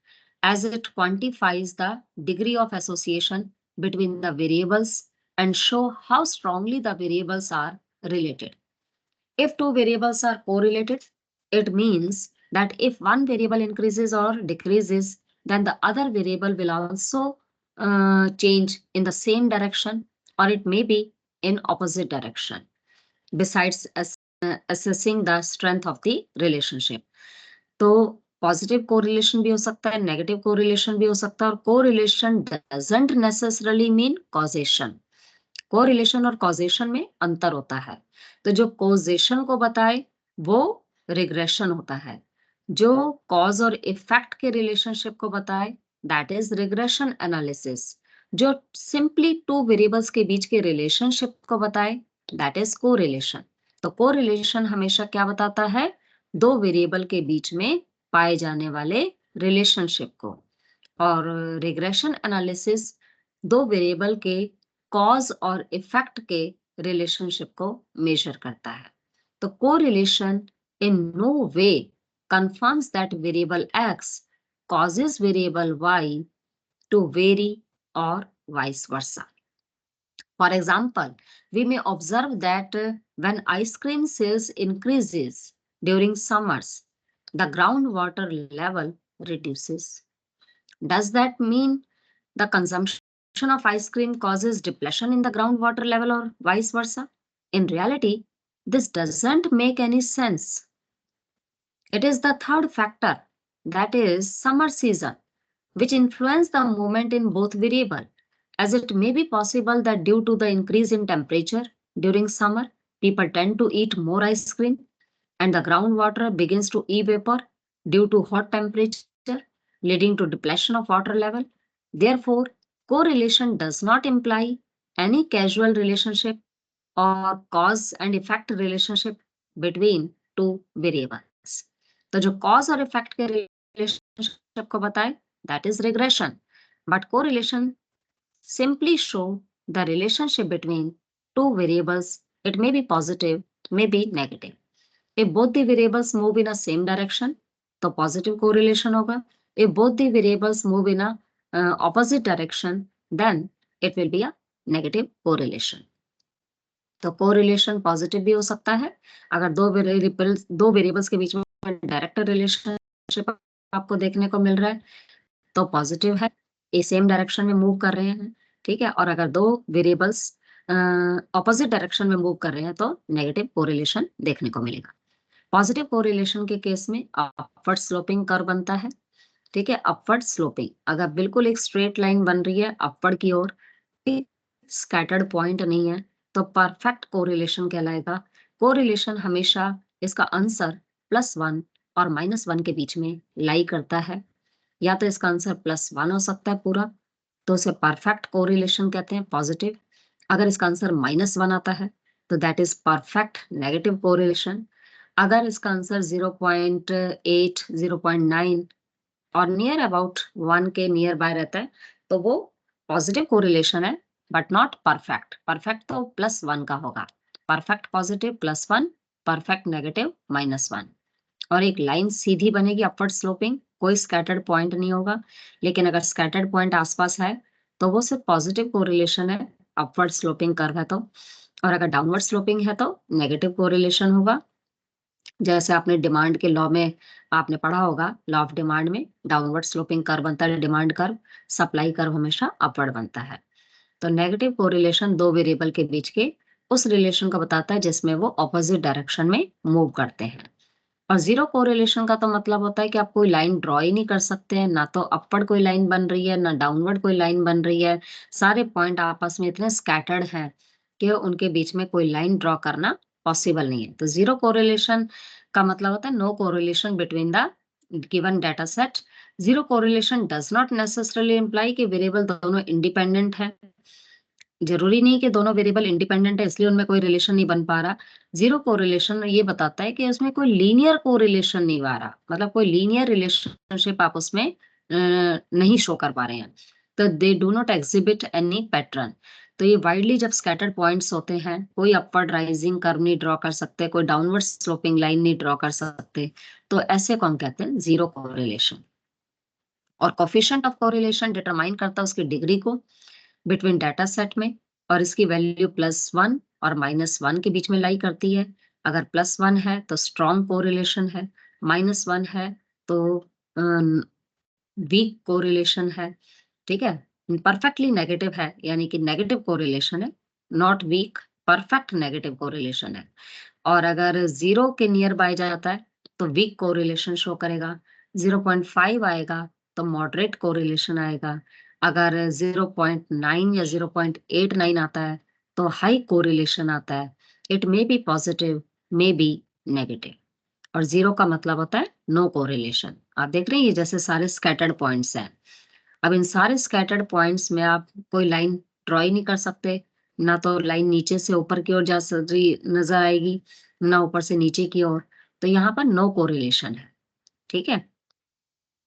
as it quantifies the degree of association between the variables and show how strongly the variables are related. If two variables are correlated, it means that if one variable increases or decreases, then the other variable will also change in the same direction, or it may be in opposite direction. Besides assessing the strength of the relationship, तो पॉजिटिव कोरिलेशन भी हो सकता है, नेगेटिव कोरिलेशन भी हो सकता है, और correlation doesn't necessarily mean causation. Correlation और कॉजेशन में अंतर होता है। तो जो कॉजेशन को बताए वो रिग्रेशन होता है, जो कॉज और इफेक्ट के रिलेशनशिप को बताए दैट इज रिग्रेशन एनालिसिस, जो सिंपली टू वेरिएबल्स के बीच के रिलेशनशिप को बताए दैट इज कोरिलेशन। तो कोरिलेशन हमेशा क्या बताता है, दो वेरिएबल के बीच में पाए जाने वाले रिलेशनशिप को, और रिग्रेशन एनालिसिस दो वेरिएबल के कॉज और इफेक्ट के रिलेशनशिप को मेजर करता है। तो correlation in no way confirms that variable x causes variable y to vary or vice versa. For example, we may observe that when ice cream sales increases during summers, the groundwater level reduces. Does that mean the consumption of ice cream causes depletion in the groundwater level or vice versa? In reality, this doesn't make any sense. It is the third factor, that is summer season, which influence the movement in both variable, as it may be possible that due to the increase in temperature during summer, people tend to eat more ice cream and the groundwater begins to evapor due to hot temperature, leading to depletion of water level. Therefore, correlation does not imply any causal relationship or cause and effect relationship between two variables. तो जो cause और effect के relationship को बताए, that is regression. But correlation simply show the relationship between two variables. It may be positive, may be negative. If both the variables move in a same direction, तो positive correlation होगा. If both the variables move in a opposite direction, then it will be a negative correlation. तो कोरिलेशन पॉजिटिव भी हो सकता है अगर दो वेरिएबल्स के बीच में डायरेक्ट रिलेशनशिप आपको देखने को मिल रहा है तो पॉजिटिव है, ये सेम डायरेक्शन में मूव कर रहे हैं, ठीक है। और अगर दो वेरिएबल्स ऑपोजिट डायरेक्शन में मूव कर रहे हैं तो नेगेटिव कोरिलेशन देखने को मिलेगा। पॉजिटिव कोरिलेशन के केस में अपवर्ड स्लोपिंग कर्व बनता है, ठीक है। अपवर्ड स्लोपिंग अगर बिल्कुल एक स्ट्रेट लाइन बन रही है अपवर्ड की ओर, स्कैटर्ड पॉइंट नहीं है, तो परफेक्ट कोरिलेशन कहलाएगा। कोरिलेशन हमेशा इसका आंसर +1 और -1 के बीच में लाई करता है, या तो इसका आंसर +1 हो सकता है पूरा, तो उसे परफेक्ट कोरिलेशन कहते हैं, पॉजिटिव। अगर इसका आंसर -1 आता है तो that is perfect negative correlation. अगर इसका आंसर 0.8, 0.9 और नियर अबाउट 1 के नियर बाय रहता है तो वो पॉजिटिव कोरिलेशन है, बट नॉट परफेक्ट। परफेक्ट तो +1 का होगा, परफेक्ट पॉजिटिव +1, परफेक्ट नेगेटिव -1। और एक लाइन सीधी बनेगी अपवर्ड स्लोपिंग, कोई स्कैटर्ड पॉइंट नहीं होगा। लेकिन अगर स्कैटर्ड पॉइंट आसपास है तो वो सिर्फ पॉजिटिव कोरिलेशन है, अपवर्ड स्लोपिंग कर्व है तो। और अगर डाउनवर्ड स्लोपिंग है तो नेगेटिव कोरिलेशन होगा। जैसे आपने डिमांड के लॉ में आपने पढ़ा होगा, लॉ ऑफ डिमांड में डाउनवर्ड स्लोपिंग कर्व बनता है डिमांड कर्व, सप्लाई कर्व हमेशा अपवर्ड बनता है। तो नेगेटिव कोरिलेशन दो वेरिएबल के बीच के उस रिलेशन को बताता है जिसमें वो ऑपोजिट डायरेक्शन में मूव करते हैं। और जीरो कोरिलेशन का तो मतलब होता है कि आप कोई लाइन ड्रॉ ही नहीं कर सकते हैं, ना तो अपवर्ड कोई लाइन बन रही है ना डाउनवर्ड कोई लाइन बन रही है, सारे पॉइंट आपस में इतने स्कैटर्ड हैं कि उनके बीच में कोई लाइन ड्रॉ करना पॉसिबल नहीं है। तो जीरो कोरिलेशन का मतलब होता है no correlation between the given data set. Zero correlation does not necessarily imply कि वेरिएबल दोनों इंडिपेंडेंट है। जरूरी नहीं कि दोनों वेरिएबल इंडिपेंडेंट है इसलिए उनमें कोई रिलेशन नहीं बन पा रहा। जीरो कोरिलेशन ये बताता है कि उसमें कोई लीनियर कोरिलेशन नहीं आ रहा, मतलब कोई लीनियर रिलेशनशिप आप उसमें नहीं शो कर पा रहे हैं। तो they do not exhibit any pattern. तो ये वाइडली जब स्कैटर्ड पॉइंट्स होते हैं, कोई अपवर्ड राइजिंग कर्व नहीं ड्रॉ कर सकते, कोई डाउनवर्ड स्लोपिंग लाइन नहीं ड्रॉ कर सकते, तो ऐसे को हम कहते हैं जीरो कोरिलेशन। और कोफिशिएंट ऑफ कोरिलेशन डिटरमाइन करता है उसकी डिग्री को बिटवीन डाटा सेट में, और इसकी वैल्यू +1 और -1 के बीच में लाई करती है। अगर +1 है तो स्ट्रॉन्ग कोरिलेशन है, -1 है तो वीक कोरिलेशन है, ठीक है। परफेक्टली नेगेटिव है यानी कि नेगेटिव कोरिलेशन है, not weak, perfect negative correlation है। और अगर 0 के नियर बाय जाता है तो वीक कोरिलेशन शो करेगा, 0.5 आएगा तो मॉडरेट कोरिलेशन आएगा, अगर 0.9 या 0.89 आता है तो हाई कोरिलेशन आता है। It may be positive, may be negative. और 0 का मतलब होता है नो कोरिलेशन। आप देख रहे हैं ये जैसे सारे स्कैटर्ड पॉइंट्स हैं। अब इन सारे स्कैटर्ड पॉइंट्स में आप कोई लाइन ड्रॉ ही नहीं कर सकते, ना तो लाइन नीचे से ऊपर की ओर जा रही नजर आएगी, ना ऊपर से नीचे की ओर, तो यहाँ पर नो कोरिलेशन है, ठीक है।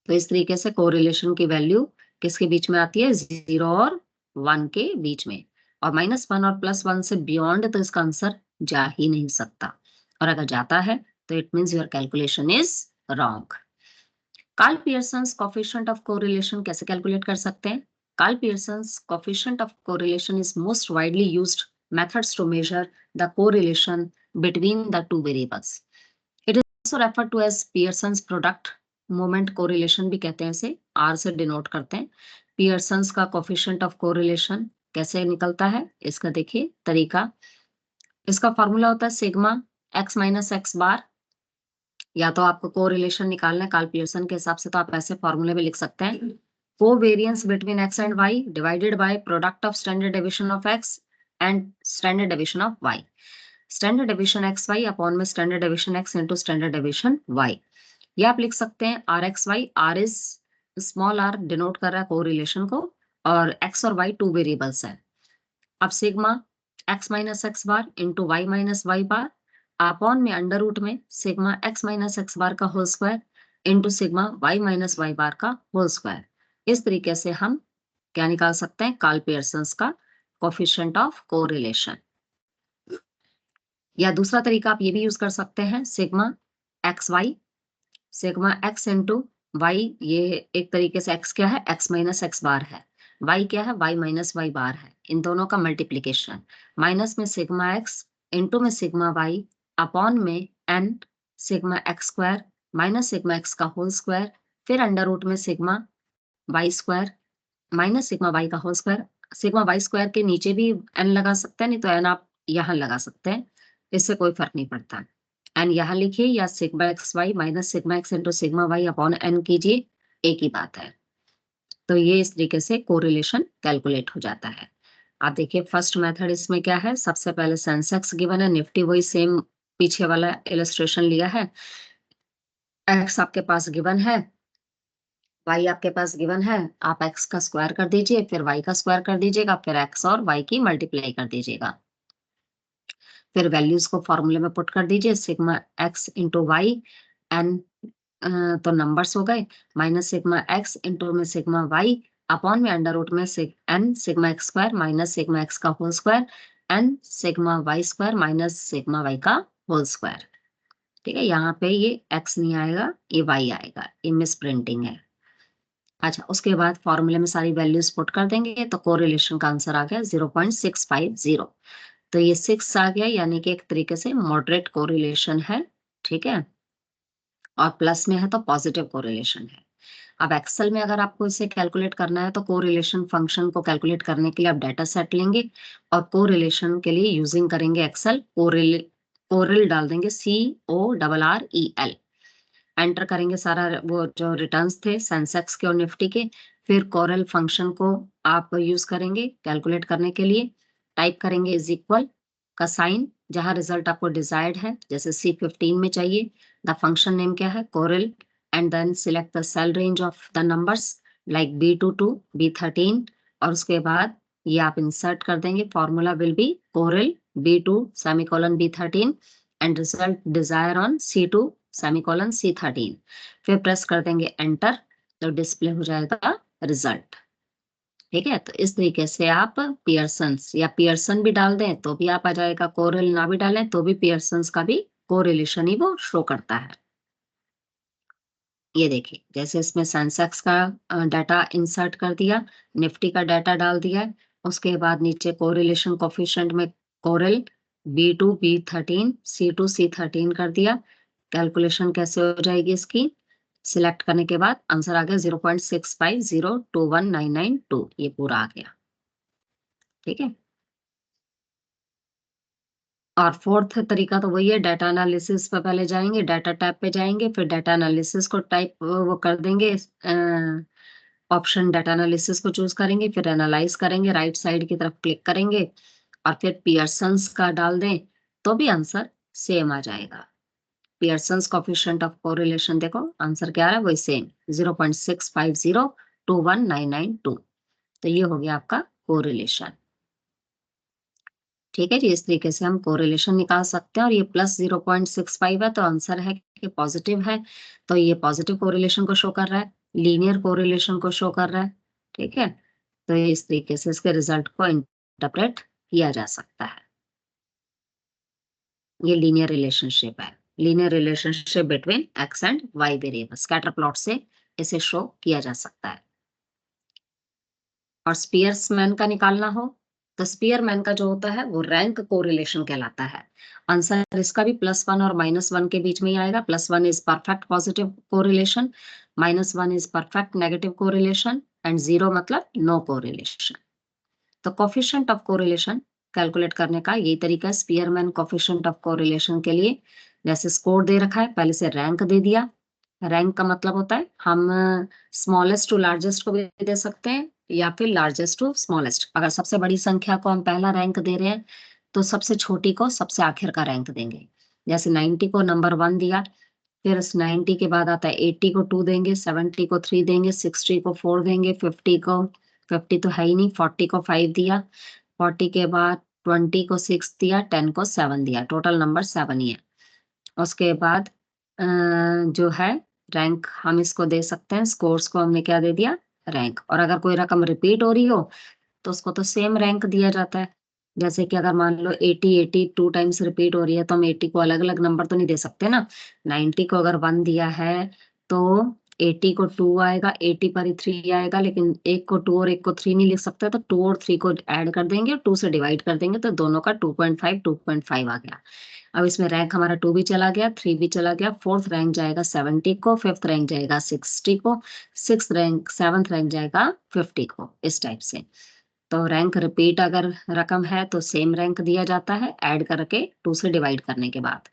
तो इस तरीके से कोरिलेशन की वैल्यू किसके बीच में आती है, 0 और 1 के बीच में। और -1 और +1 से बियॉन्ड तो इसका आंसर जा ही नहीं सकता, और अगर जाता है तो it means your calculation is wrong. Karl Pearson's coefficient of correlation कैसे कैलकुलेट कर सकते हैं? Karl Pearson's coefficient of correlation is most widely used methods to measure the correlation between the two variables. It is also referred to as Pearson's product moment correlation भी कहते हैं, इसे आर से डिनोट करते हैं। पियर्सन्स का कोफिशिएंट ऑफ कोरिलेशन कैसे निकलता है, इसका देखिए तरीका। इसका फॉर्मूला होता है सिग्मा एक्स माइनस एक्स बार। या तो आपको कोरिलेशन निकालना है कार्ल पियर्सन के हिसाब से, तो आप ऐसे फॉर्मूले में लिख सकते हैं, covariance between x and y divided by product of standard deviation of x and standard deviation of y. Standard deviation x y upon में standard deviation x into standard deviation y. ये आप लिख सकते हैं r x y. R is small r, denote कर रहा है कोरिलेशन को, और एक्स और वाई टू वेरिएबल्स है। अब sigma x minus x bar into y minus y bar upon में अंडर रूट में sigma x minus x bar का whole square into sigma y minus y bar का होल स्क्वायर। इस तरीके से हम क्या निकाल सकते हैं, कार्ल पियर्सन्स का कोफिशिएंट ऑफ कोरिलेशन। या दूसरा तरीका आप ये भी यूज कर सकते हैं, sigma x y, sigma x into y. ये एक तरीके से एक्स क्या है, एक्स माइनस एक्स बार है, वाई क्या है, वाई माइनस वाई बार है, इन दोनों का मल्टीप्लीकेशन, माइनस में सिग्मा एक्स इंटू में सिग्मा वाई अपॉन में n sigma x square minus sigma x का होल स्क्वायर, फिर अंडर रूट में sigma y square minus sigma y का whole square. Sigma y square के नीचे भी एन लगा सकते हैं, नहीं तो एन आप यहाँ लगा सकते हैं, इससे कोई फर्क नहीं पड़ता। एन यहाँ लिखिए या sigma x y minus sigma x into sigma y upon n कीजिए, एक ही बात है। तो ये इस तरीके से कोरिलेशन कैलकुलेट हो जाता है। आप देखिए फर्स्ट मेथड इसमें क्या है, सबसे पहले सेंसेक्स गिवन है, निफ्टी वही सेम पीछे वाला इलस्ट्रेशन लिया है। एक्स आपके पास गिवन है, वाई आपके पास गिवन है, आप एक्स का स्क्वायर कर दीजिए, फिर वाई का स्क्वायर कर दीजिएगा, फिर एक्स और वाई की मल्टीप्लाई कर दीजिएगा, फिर वैल्यूज को फॉर्मूले में पुट कर दीजिए, sigma x into y n, तो नंबर्स हो गए, माइनस सिग्मा एक्स इंटू में सिग्मा वाई अपॉन में अंडर रूट में n sigma x square minus sigma x का whole square n sigma y square minus sigma y का होल स्क्वायर। ठीक है, यहाँ पे ये एक्स नहीं आएगा, ये वाई आएगा, ये मिस प्रिंटिंग है। अच्छा, उसके बाद फॉर्मूले में सारी वैल्यूज पुट कर देंगे तो कोरिलेशन का आंसर आ गया 0.650। तो ये 6 आ गया, यानी कि एक तरीके से मॉडरेट कोरिलेशन है। ठीक है, और प्लस में है तो पॉजिटिव कोरिलेशन है। अब एक्सेल में अगर आपको इसे कैलकुलेट करना है तो कोरिलेशन फंक्शन को कैलकुलेट करने के लिए आप डाटा सेट लेंगे और कोरिलेशन के लिए यूजिंग करेंगे एक्सेल। कोरिल डाल देंगे CORREL, एंटर करेंगे सारा वो जो रिटर्न्स थे सेंसेक्स के और निफ्टी के, फिर कोरल फंक्शन को आप यूज करेंगे कैलकुलेट करने के लिए। टाइप करेंगे इज इक्वल का साइन, जहां रिजल्ट आपको डिजायर्ड है, जैसे C15 में चाहिए, द फंक्शन नेम क्या है correl, and then select the cell range of the numbers like B2 to B13, और उसके बाद ये आप इंसर्ट कर देंगे, formula will be correl B2 semicolon B13 and result desire on C2 semicolon C13, फिर प्रेस कर देंगे एंटर, तो डिस्प्ले हो जाएगा रिजल्ट। ठीक है, तो इस तरीके से आप पियर्सन्स या पियर्सन भी डाल दें तो भी आप आ जाएगा, कोरल ना भी डालें तो भी पियर्सन्स का भी कोरिलेशन ही वो शो करता है। ये देखिए जैसे इसमें सेंसेक्स का डाटा इंसर्ट कर दिया, निफ्टी का डाटा डाल दिया है, उसके बाद नीचे कोरिलेशन कोफिशिएंट में coral B2 B13 C2 C13 कर दिया। कैलकुलेशन कैसे हो जाएगी इसकी, सिलेक्ट करने के बाद आंसर आ गया 0.650219992, ये पूरा आ गया। ठीक है, और फोर्थ तरीका तो वही है, डाटा एनालिसिस पे पहले जाएंगे, डाटा टैब पे जाएंगे, फिर डाटा एनालिसिस को टाइप वो कर देंगे, ऑप्शन डाटा एनालिसिस को चूज करेंगे, फिर एनालाइज करेंगे, राइट साइड की तरफ क्लिक करेंगे और फिर पियर्सन्स का डाल दें तो भी आंसर सेम आ जाएगा। पियर्सन्स कोएफिशिएंट ऑफ कोरिलेशन देखो आंसर क्या आ रहा है, वही सेम 0.650219992। तो ये हो गया आपका कोरिलेशन। ठीक है जी, इस तरीके से हम कोरिलेशन निकाल सकते हैं, और ये प्लस 0.65 है तो आंसर है कि पॉजिटिव है, तो ये पॉजिटिव कोरिलेशन को शो कर रहा है, लीनियर कोरिलेशन को शो कर रहा है। ठीक है, तो इस तरीके से इसके रिजल्ट को इंटरप्रेट किया जा सकता है। ये लीनियर रिलेशनशिप है, linear relationship between x and y variable, scatter plot से इसे शो किया जा सकता है। और स्पियर्समैन का निकालना हो तो स्पीयरमैन का जो होता है वो रैंक कोरिलेशन कहलाता है। आंसर इसका भी +1 और -1 के बीच में ही आएगा। +1 is perfect positive correlation, -1 is perfect negative correlation and 0 मतलब नो कोरिलेशन। तो कोफिशिएंट ऑफ कोरिलेशन कैलकुलेट करने का यही तरीका है स्पीयरमैन कोफिशिएंट ऑफ कोरिलेशन के लिए। जैसे स्कोर दे रखा है, पहले से रैंक दे दिया। रैंक का मतलब होता है हम स्मॉलेस्ट टू लार्जेस्ट को भी दे सकते हैं या फिर लार्जेस्ट टू स्मॉलेस्ट। अगर सबसे बड़ी संख्या को हम पहला रैंक दे रहे हैं तो सबसे छोटी को सबसे आखिर का रैंक देंगे। जैसे 90 को नंबर 1 दिया, फिर इस 90 के बाद आता है 80 को 2 देंगे, 70 को 3 देंगे, 60 को 4 देंगे, 50 तो है ही नहीं, 40 को 5 दिया, 40 के बाद 20 को 6 दिया, 10 को 7 दिया, टोटल नंबर 7 ही है। उसके बाद जो है रैंक हम इसको दे सकते हैं, स्कोर्स को हमने क्या दे दिया, रैंक। और अगर कोई रकम रिपीट हो रही हो तो उसको तो सेम रैंक दिया जाता है। जैसे कि अगर मान लो 80 टू टाइम्स रिपीट हो रही है तो हम 80 को अलग अलग नंबर तो नहीं दे सकते ना। 90 को अगर 1 दिया है तो 80 को 2 आएगा, 80 पर ही 3 आएगा, लेकिन एक को 2 और एक को 3 नहीं लिख सकते, तो 2 और 3 को ऐड कर देंगे और 2 से डिवाइड कर देंगे तो दोनों का 2.5 आ गया। अब इसमें रैंक हमारा 2 भी चला गया, 3 भी चला गया, फोर्थ रैंक जाएगा 70 को, फिफ्थ रैंक जाएगा 60 को, सिक्स रैंक सेवंथ रैंक जाएगा 50 को, इस टाइप से। तो रैंक रिपीट अगर रकम है तो सेम रैंक दिया जाता है ऐड करके 2 से डिवाइड करने के बाद।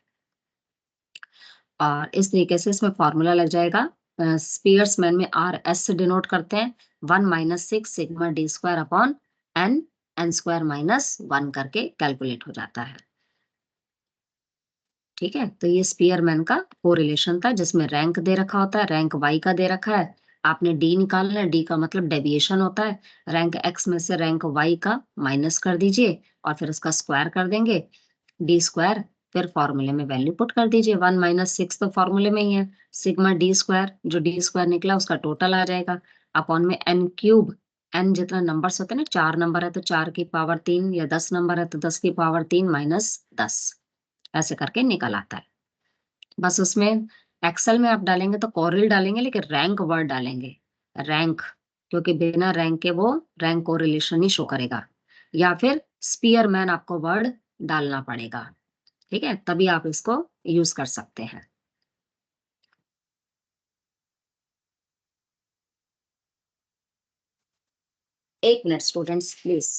और इस तरीके से इसमें फॉर्मूला लग जाएगा। स्पीयर्समैन में RS से डिनोट करते हैं 1 - 6 sigma d square upon n square -1 करके कैलकुलेट हो जाता है। ठीक है, तो ये स्पीयरमैन का कोरिलेशन था जिसमें रैंक दे रखा होता है, रैंक y का दे रखा है, आपने डी निकालना है, डी का मतलब डेविएशन होता है, रैंक x में से रैंक y का माइनस कर दीजिए और फिर उसका स्क्वायर कर देंगे, डी स्क्वायर, फिर फॉर्मूले में वैल्यू पुट कर दीजिए। 1 - 6 तो फॉर्मूले में ही है, सिग्मा डी स्क्वायर, जो डी स्क्वायर निकला उसका टोटल आ जाएगा, अपॉन में n क्यूब। n जितना नंबर्स होते हैं ना, 4 नंबर है तो 4 की पावर 3, या 10 नंबर है तो 10 की पावर 3 -10, ऐसे करके निकल आता है। बस उसमें एक्सेल में आप डालेंगे तो कोरिल डालेंगे, लेकिन रैंक वर्ड डालेंगे, रैंक, क्योंकि बिना रैंक के वो रैंक कोरिलेशन ही शो करेगा, या फिर स्पीयरमैन आपको वर्ड डालना पड़ेगा। ठीक है, तभी आप इसको यूज कर सकते हैं। एक मिनट स्टूडेंट्स प्लीज।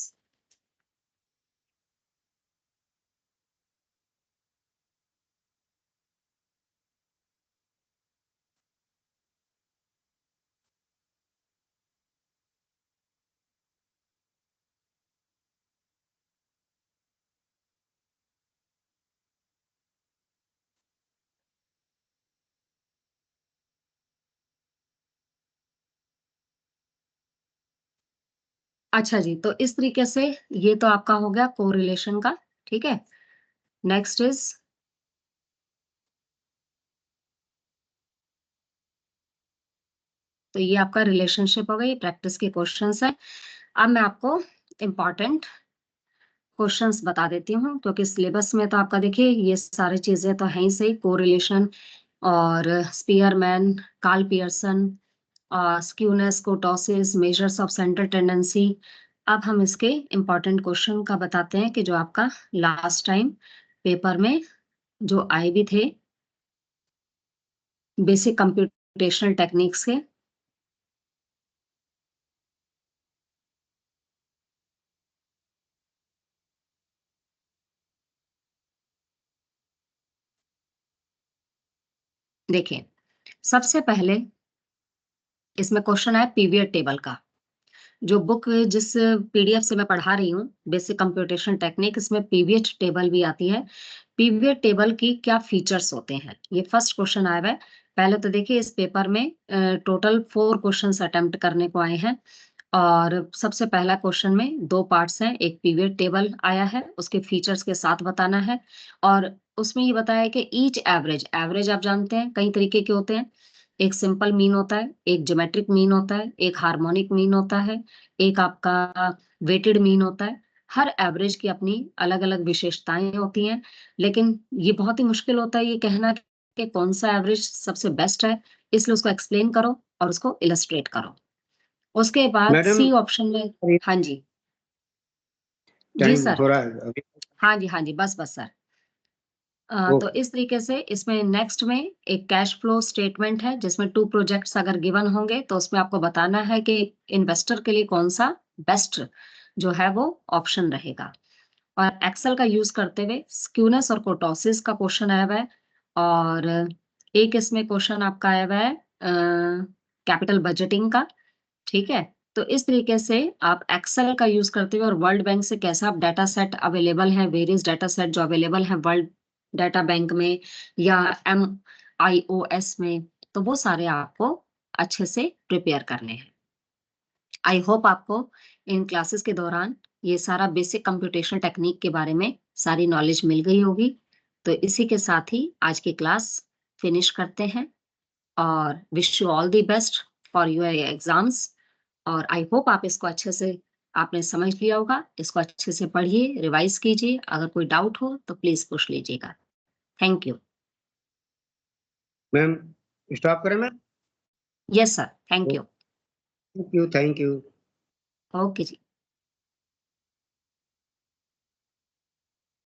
अच्छा जी, तो इस तरीके से ये तो आपका हो गया कोरिलेशन का। ठीक है, नेक्स्ट इज, तो ये आपका रिलेशनशिप हो गया, ये प्रैक्टिस के क्वेश्चंस है। अब मैं आपको इम्पॉर्टेंट क्वेश्चंस बता देती हूँ, क्योंकि सिलेबस में तो आपका देखिए ये सारी चीजें तो हैं ही सही, कोरिलेशन और Spearman, Karl Pearson, skewness, kurtosis, measures of central tendency. अब हम इसके इम्पॉर्टेंट क्वेश्चन का बताते हैं कि जो आपका लास्ट टाइम पेपर में जो आए भी थे, बेसिक कंप्यूटेशनल टेक्निक्स के। देखिए, सबसे पहले इसमें क्वेश्चन है पीवीआर टेबल का। जो बुक जिस पीडीएफ से मैं पढ़ा रही हूँ, बेसिक कंप्यूटेशन टेक्निक, इसमें पीवीएट टेबल भी आती है। पीवीएट टेबल की क्या फीचर्स होते हैं, ये फर्स्ट क्वेश्चन आया हुआ है। पहले तो देखिए इस पेपर में टोटल 4 क्वेश्चंस अटेम्प्ट करने को आए हैं, और सबसे पहला क्वेश्चन में 2 पार्ट्स हैं। एक पीवीएट टेबल आया है, उसके फीचर्स के साथ बताना है, और उसमें ये बताया है कि ईच एवरेज, एवरेज आप जानते हैं कई तरीके के होते हैं, एक सिंपल मीन होता है, एक ज्योमेट्रिक मीन होता है, एक हार्मोनिक मीन होता है, एक आपका वेटेड मीन होता है। हर एवरेज की अपनी अलग अलग विशेषताएं होती हैं, लेकिन ये बहुत ही मुश्किल होता है ये कहना कि कौन सा एवरेज सबसे बेस्ट है, इसलिए उसको एक्सप्लेन करो और उसको इलस्ट्रेट करो। उसके बाद मैडम, सी ऑप्शन में, हाँ जी, जी टाइम सर। हो रहा है अभी। हाँ जी, बस सर। तो ओके। इस तरीके से इसमें नेक्स्ट में एक कैश फ्लो स्टेटमेंट है जिसमें 2 प्रोजेक्ट्स अगर गिवन होंगे तो उसमें आपको बताना है कि इन्वेस्टर के लिए कौन-सा बेस्ट जो है वो ऑप्शन रहेगा। और एक्सेल का यूज़ करते हुए स्क्यूनेस और कुर्टोसिस का क्वेश्चन आया हुआ है और एक इसमें क्वेश्चन आपका आया हुआ है कैपिटल बजटिंग का, ठीक है? तो इस तरीके से आप एक्सेल का यूज़ करते हुए और वर्ल्ड बैंक से कैसा आप डाटा सेट अवेलेबल है, वेरियस डाटा सेट जो अवेलेबल है वर्ल्ड डाटा बैंक में या MIOS में, तो वो सारे आपको अच्छे से प्रिपेयर करने हैं। आई होप आपको इन क्लासेस के दौरान ये सारा बेसिक कंप्यूटेशनल टेक्निक के बारे में सारी नॉलेज मिल गई होगी। तो इसी के साथ ही आज की क्लास फिनिश करते हैं और wish you all the best for your exams और आई होप आप इसको अच्छे से आपने समझ लिया होगा। इसको अच्छे से पढ़िए, रिवाइज कीजिए। अगर कोई डाउट हो तो प्लीज पूछ लीजिएगा। Thank you. मैम स्टॉप करें ma'am? Yes sir, thank you. Thank you, thank you. Okay ji.